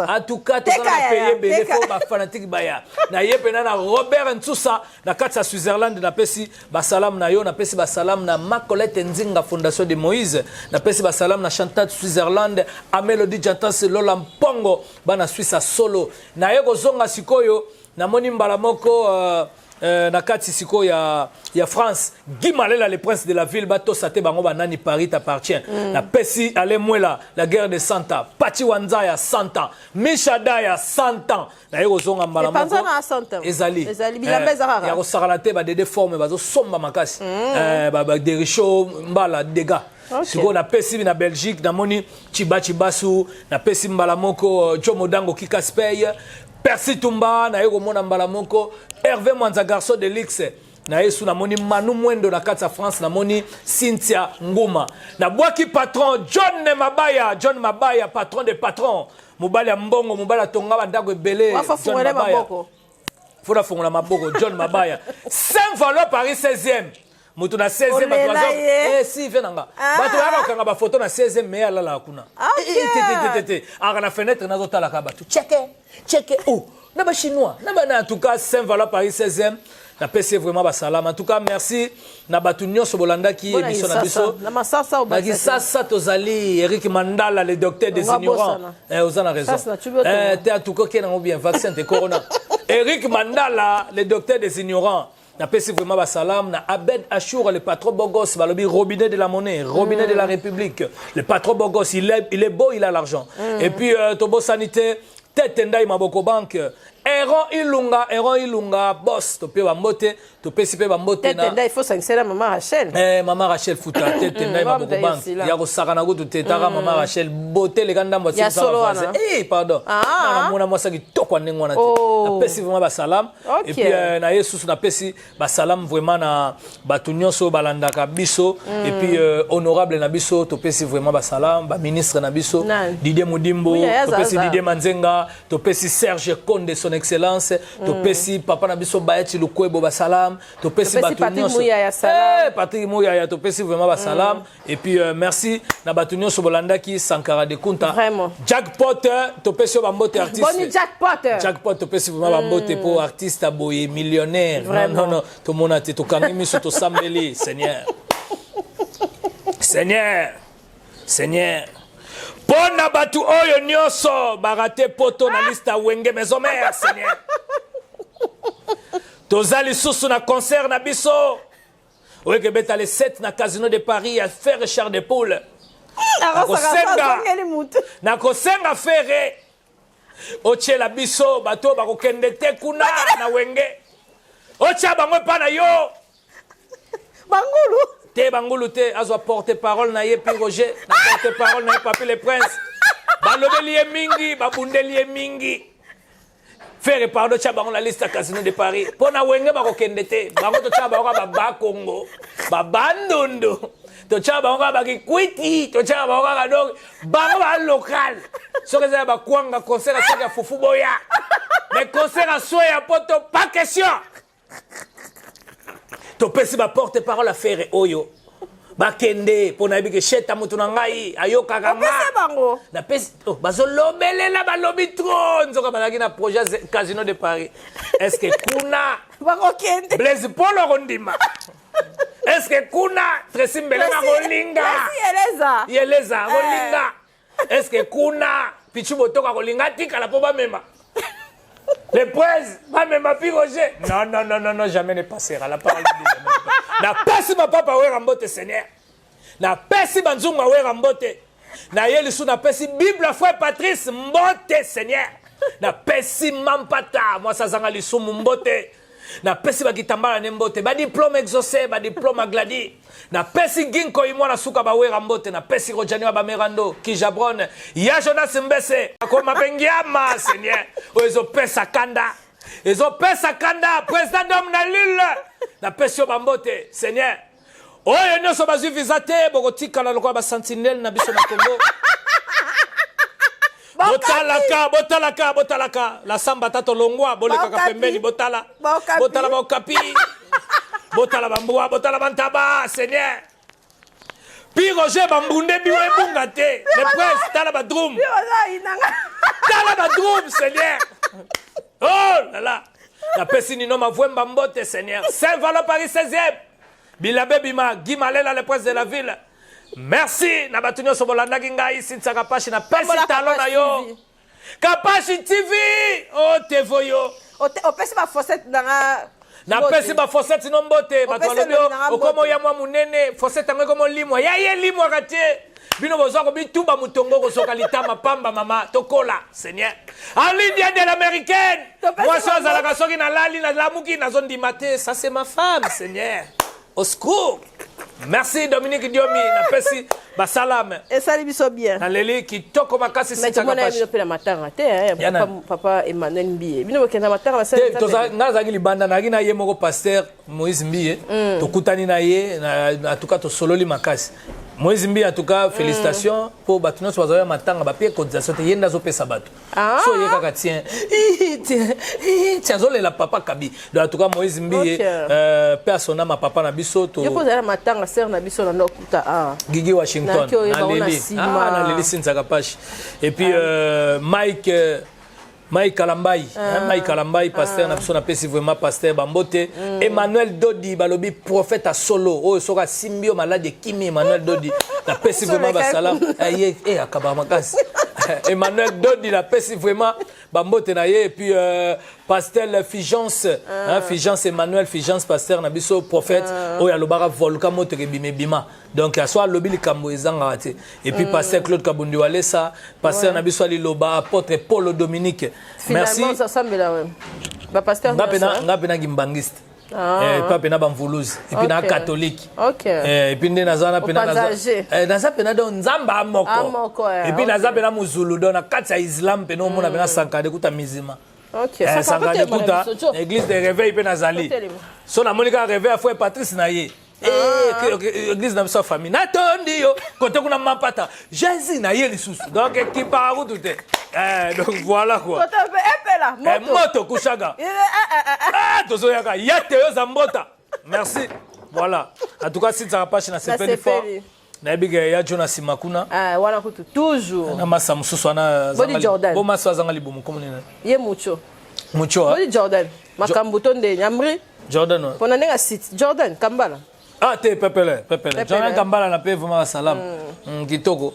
en tout cas tout ça payer belé faut ba fanatique baya na yepena na Robert Ntsusa na katsa Switzerland na pesi ba salam na yo na pesi ba salam na Macolette Nzinga Fondation de Moïse na pesi ba salam na Chantal Switzerland a Melody Jantas Lola Mpongo bana Suisse solo na yeko zonga sikoyo na moni mbala moko na kati siko ya France Guy Malela le prince de la ville bato sate bango banani Paris t'appartient na pesi ale mwela la guerre de 100 ans Pachi Wanza ya 100 ans Mishada ya 100 ans na yeko zonga mbala moko ezali bilamba rara ya ko sakalate ba de forme bazo somba makasi ba de richo mbala dega siko na pesi na Belgique na moni Chibasu na pesi mbala moko Jomo Dango Kikaspey Percy Tumba na yeko mona mbala moko Hervé Mwanza garçon de Lix na yesu na moni Manu Mwendo na kati ya France na moni Cynthia Nguma na bwaki patron John Mabaya patron de patron mobali ya mbongo mobali tonga bandako ebele John Mabaya funa fungola maboko John Mabaya Saint-Valo Paris 16e mutu na 16e bato si venanga bato yaka kanga ba photo na 16e mais ala la kuna aka na fenêtre nazo tala ka bato check na ba chinois na ba en tout cas Saint-Valo Paris 16e na PC vraiment ba salam en tout cas merci na batu nyonso bolanda ki émission na biso na masasa au baki sasa tozali Eric Mandala le docteur des ignorants ozana raison te en tout cas qui na bien vaccin de corona Eric Mandala le docteur des ignorants na pesi vraiment ba salam na Abed Achour le patron Bogos balobi robinet de la monnaie robinet de la République le patron Bogos il est beau il a l'argent et puis Tobo sanité Tetendai Maboko Bank Eron Ilunga boss to pe bambote to pesi pe bambote na Tetendai il faut sanctionner maman Rachel maman Rachel Futa Tetendai Maboko Bank ya ko sakana go to tetara maman Rachel bote le ganda mboti ça pardon na mona mwasa ki toko ndengwa na te pesi vraiment ba salam et puis na Yesus na pesi ba salam vraiment na batu nyonso balandaka biso et puis honorable na biso to pesi vraiment ba salam ba ministre na biso Didier Mudimbo to pesi Didier Manzenga to pesi Serge Konde son excellence to pesi papa na biso Baeti Lukwebo ba salam to pesi batu nyonso Patrick Mouyaya to pesi vraiment ba salam et puis merci na batu nyonso bolandaki Sankara de Kunta Jackpot to pesi ba mbote artiste Boni Jackpot to pesi vraiment ba mbote pour artiste boye millionnaire non to monate to kangimi so to sambeli Seigneur Pona batu oyo nyonso barate poto na lista wenge maison mère Seigneur tozali susu na concert na biso oye beta le 7 na Casino de Paris à faire Richard de Poule na kosenga fere ochela biso bato bakokende te kuna na wenge ocha bango pa na yo bangulu te azwa porte parole na ye pi Roger na porte parole na ye Papi le Prince balobeli ye mingi babundeli ye mingi faire pardon tia bango la liste ya Casino de Paris pona wenge bakokende te bango to tia bango ba Congo ba Bandundu to tia bango ba Kikwiti to tia bango ka donc bango ba local soki za ba kwanga concert ya Fufu Boya mais concert à soya poto pas question to pesi ba porte parole à faire oyo bakende pona yebike sheta mutu na ngai ayokaka bango na pesi bazolobelela balobi trop nzoka balaki na projet Casino de Paris est-ce que kuna bakokende Blaise Paul Rondima est-ce que kuna Tracy Mbelenga kolinga yeleza kolinga est-ce que kuna Pichu Botoka kolinga tikala po bamema les princes bamema pi Roger non jamais ne passera la parole de Dieu na pesi ma papa wera mbote Seigneur na pesi banzunga wera mbote na yelisu na pesi Bible frère Patrice mbote Seigneur na pesi mampata moi sazanga lisumu mbote na pesi bakitambala ne mbote ba diplôme exaucé ba diplôme gladi na pesi ginko imwana suka ba wera mbote na pesi Rojani ba Merando Kijabron ya Jonas Mbese akoma pengiama Seigneur ozo pesa kanda président d'homme na Lille na pesio bambote Seigneur oyo nyonso bazwi visa te bokotikala lokola ba sentinelle na biso na Congo botalaka la samba tato longwa bolekaka pembeni botala bokapi botala bambwa botala bantaba Seigneur pi Roger bambunde biwe bunga te le prince tala ba drum Seigneur oh là là la pesini no mavwemba mbote Seigneur Saint-Valo Paris 16e Bilabe Bima Guy Malela le prince de la ville merci na batunyo sobolandaki ngai Cynthia Kapashi na pesi talon na yo Kapashi TV oh tevoyo opesi ba fossette na pesi ba fossette no mbote batolobi okomo ya mwa munene fossette ngo komo limwa ya ye limwa katie bino bozako bituba mutongo kosoka litama pamba mama tokola Seigneur en ligne de l'américaine moi ça la kasoki na lali na lamuki na zone dimate ça c'est ma femme Seigneur au secours merci Dominique Diomi na pesi ba salam et salut biso bien na leli kitoko makasi Cynthia Kapashi mais pela matanga te papa Emmanuel Mbiye bino bokenda matanga ba to ngaza ngili banda na gina ye moko pasteur Moïse Mbiye to kutani na ye na tuka to sololi makasi Moïse Mbiye en tout cas félicitations pour batino so bazoya matanga ba pie cotisation te yenda zo pesa bato so ye kaka tiens zolela papa Kabi donc en tout cas Moïse Mbiye persona ma papa na biso to yo pozala matanga ser na biso na nokuta Gigi Washington na Lili Cynthia Kapashi et puis Mike Kalambai pasteur na biso na pesi vraiment pasteur bambote Emmanuel Dodi balobi prophète à solo o soka simbio malade kimi Emmanuel Dodi na pesi vraiment ba salam akaba makasi Emmanuel Dodi la pesi vraiment bambote na ye et puis pasteur Figence Figence Emmanuel Figence pasteur na biso prophète o ya lobaka volcan moto ke bima donc à soit lobi likambo ezanga raté et puis pasteur Claude Kabundi Walesa pasteur na biso ali loba apôtre Paul Dominique merci ça semble là ba pasteur ngapena gimbangiste pas pena bamvuluzi et puis na catholique et puis nazana pena naza pena don nzamba moko et puis naza pena muzulu don na kati ya islam pena omona pena sankade kuta mizima sankade kuta église de réveil pena zali so na monika réveil frère Patrice na ye église na biso famille natondi yo kote kuna mapata Jésus na ye lisusu donc qui part tout donc voilà quoi moto kushaga tozoyaka yate yo zambota merci voilà en tout cas Cynthia Kapashi na sepeli fort na biga ya Jonas Makuna wana kutu toujours na masa mususu ana Jordan bo masa zanga libumu komune ye mucho Bodi Jordan makambo tonde nyamri Jordan pona nenga site Jordan Kambala te pepele Jordan Kambala na pe vraiment salam kitoko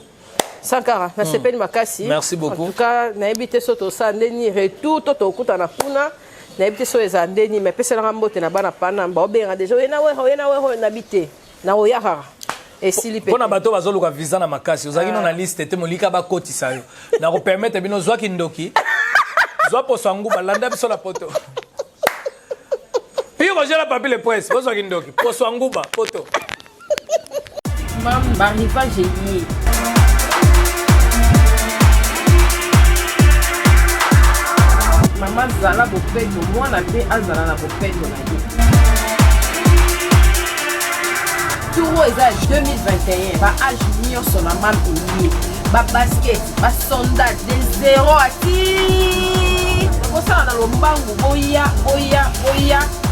Sankara na sepeli makasi merci beaucoup en tout cas na ebité soto sa ndeni retour toto kuta na kuna na ebité so eza ndeni mais pesa na mbote na bana pana ba obenga déjà oyena we na bité na oyaka esili pe pona bato bazoluka visa na makasi ozaki no na liste te molika ba kotisa yo na ko permettre bino zwa kindoki zwa poso nguba landa biso la poto puis Roger la papi le presse zwa kindoki poso nguba poto mamba riva génie Maman zala bopeto mwana pe azala na bopeto na ye. Touro eza 2021 ba âge nyonso na mam elie ba basket ba sondage de 0 à 10 kosala na lombangu boya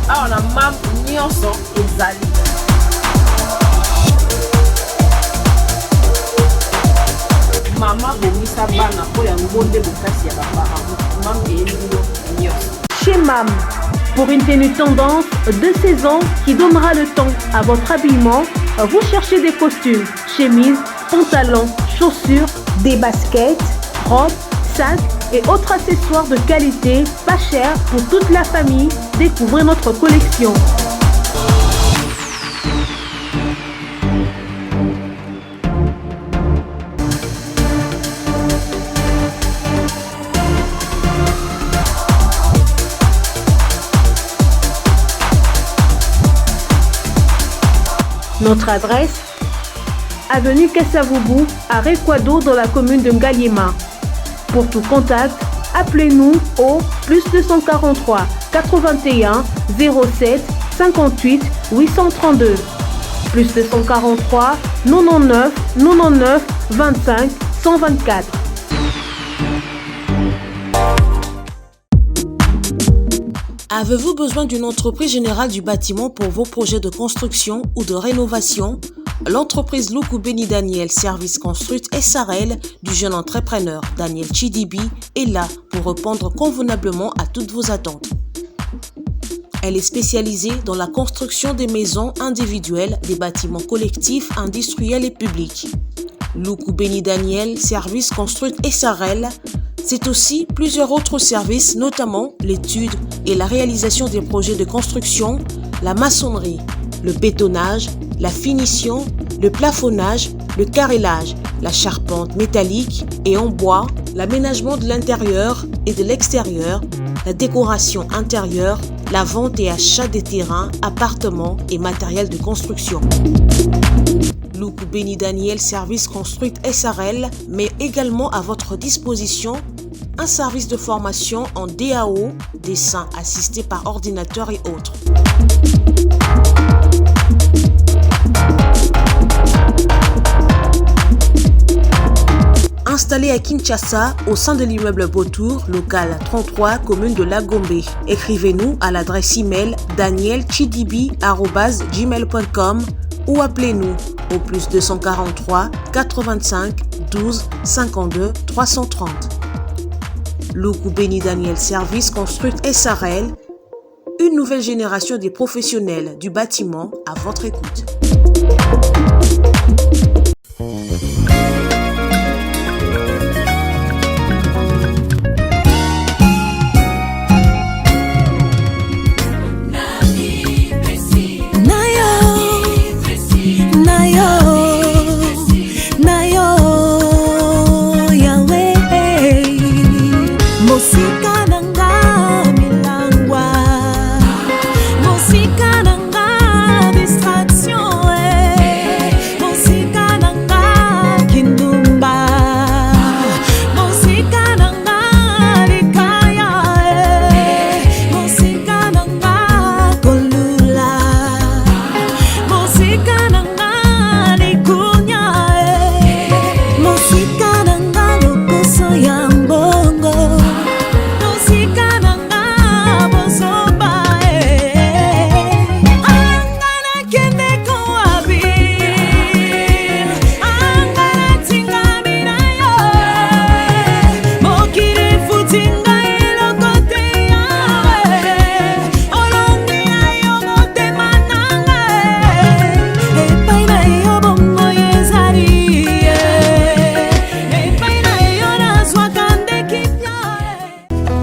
awa na mam nyonso ezali. Mama bomisa bana po ya ngonde bokasi ya baparents mam eyelilo nyonso. Chez MAM, pour une tenue tendance de saison qui donnera le temps à votre habillement, vous cherchez des costumes, chemises, pantalons, chaussures, des baskets, robes, sacs et autres accessoires de qualité, pas cher pour toute la famille. Découvrez notre collection. Notre adresse, avenue Kassavoubou, à Rekwado dans la commune de Ngaliema. Pour tout contact, appelez-nous au +243 81 07 58 832. +243 99 99 25 124. Avez-vous besoin d'une entreprise générale du bâtiment pour vos projets de construction ou de rénovation? L'entreprise Luku Beni Daniel Service Construite SARL du jeune entrepreneur Daniel Chidibi est là pour répondre convenablement à toutes vos attentes. Elle est spécialisée dans la construction des maisons individuelles, des bâtiments collectifs, industriels et publics. Luku Beni Daniel Service Construite SARL, c'est aussi plusieurs autres services, notamment l'étude et la réalisation des projets de construction, la maçonnerie, le bétonnage, la finition, le plafonnage, le carrelage, la charpente métallique et en bois, l'aménagement de l'intérieur et de l'extérieur, la décoration intérieure, la vente et achat des terrains, appartements et matériel de construction. Luku Beni Daniel Service Construite SARL met également à votre disposition un service de formation en DAO, dessin assisté par ordinateur et autres. Installé à Kinshasa, au sein de l'immeuble Beautour, local 33, commune de Lagombe. Écrivez-nous à l'adresse email danielchidibi@gmail.com ou appelez-nous au +243 85 12 52 330. Luku Beni Daniel Service Construite SARL, une nouvelle génération des professionnels du bâtiment à votre écoute.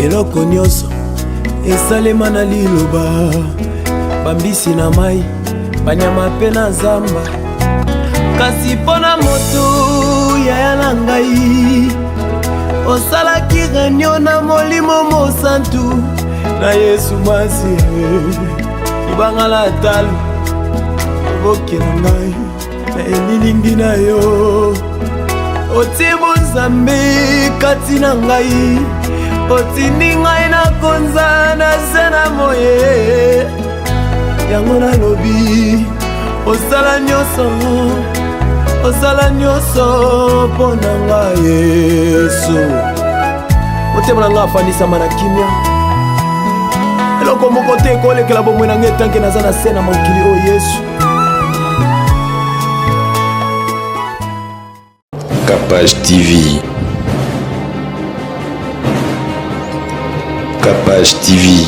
eloko nyonso esalema na liloba bambisi na mai banyama mpe na zamba kasi mpo na motu yaya na ngai osalaki renio na molimo mosantu na yesu masi libangala talo evoke na ngai na elilingi na yo otibu nzambe kati na ngai otindi ngai nakonza na se na moye yango nalobi osala nyonso mpo na ngai Yesu. Motema na ngai afandisama na kimia, eloko moko te ekolekela bomoi na ngai etanke naza na se na mokili oyo Yesu. Capage TV. Capage TV.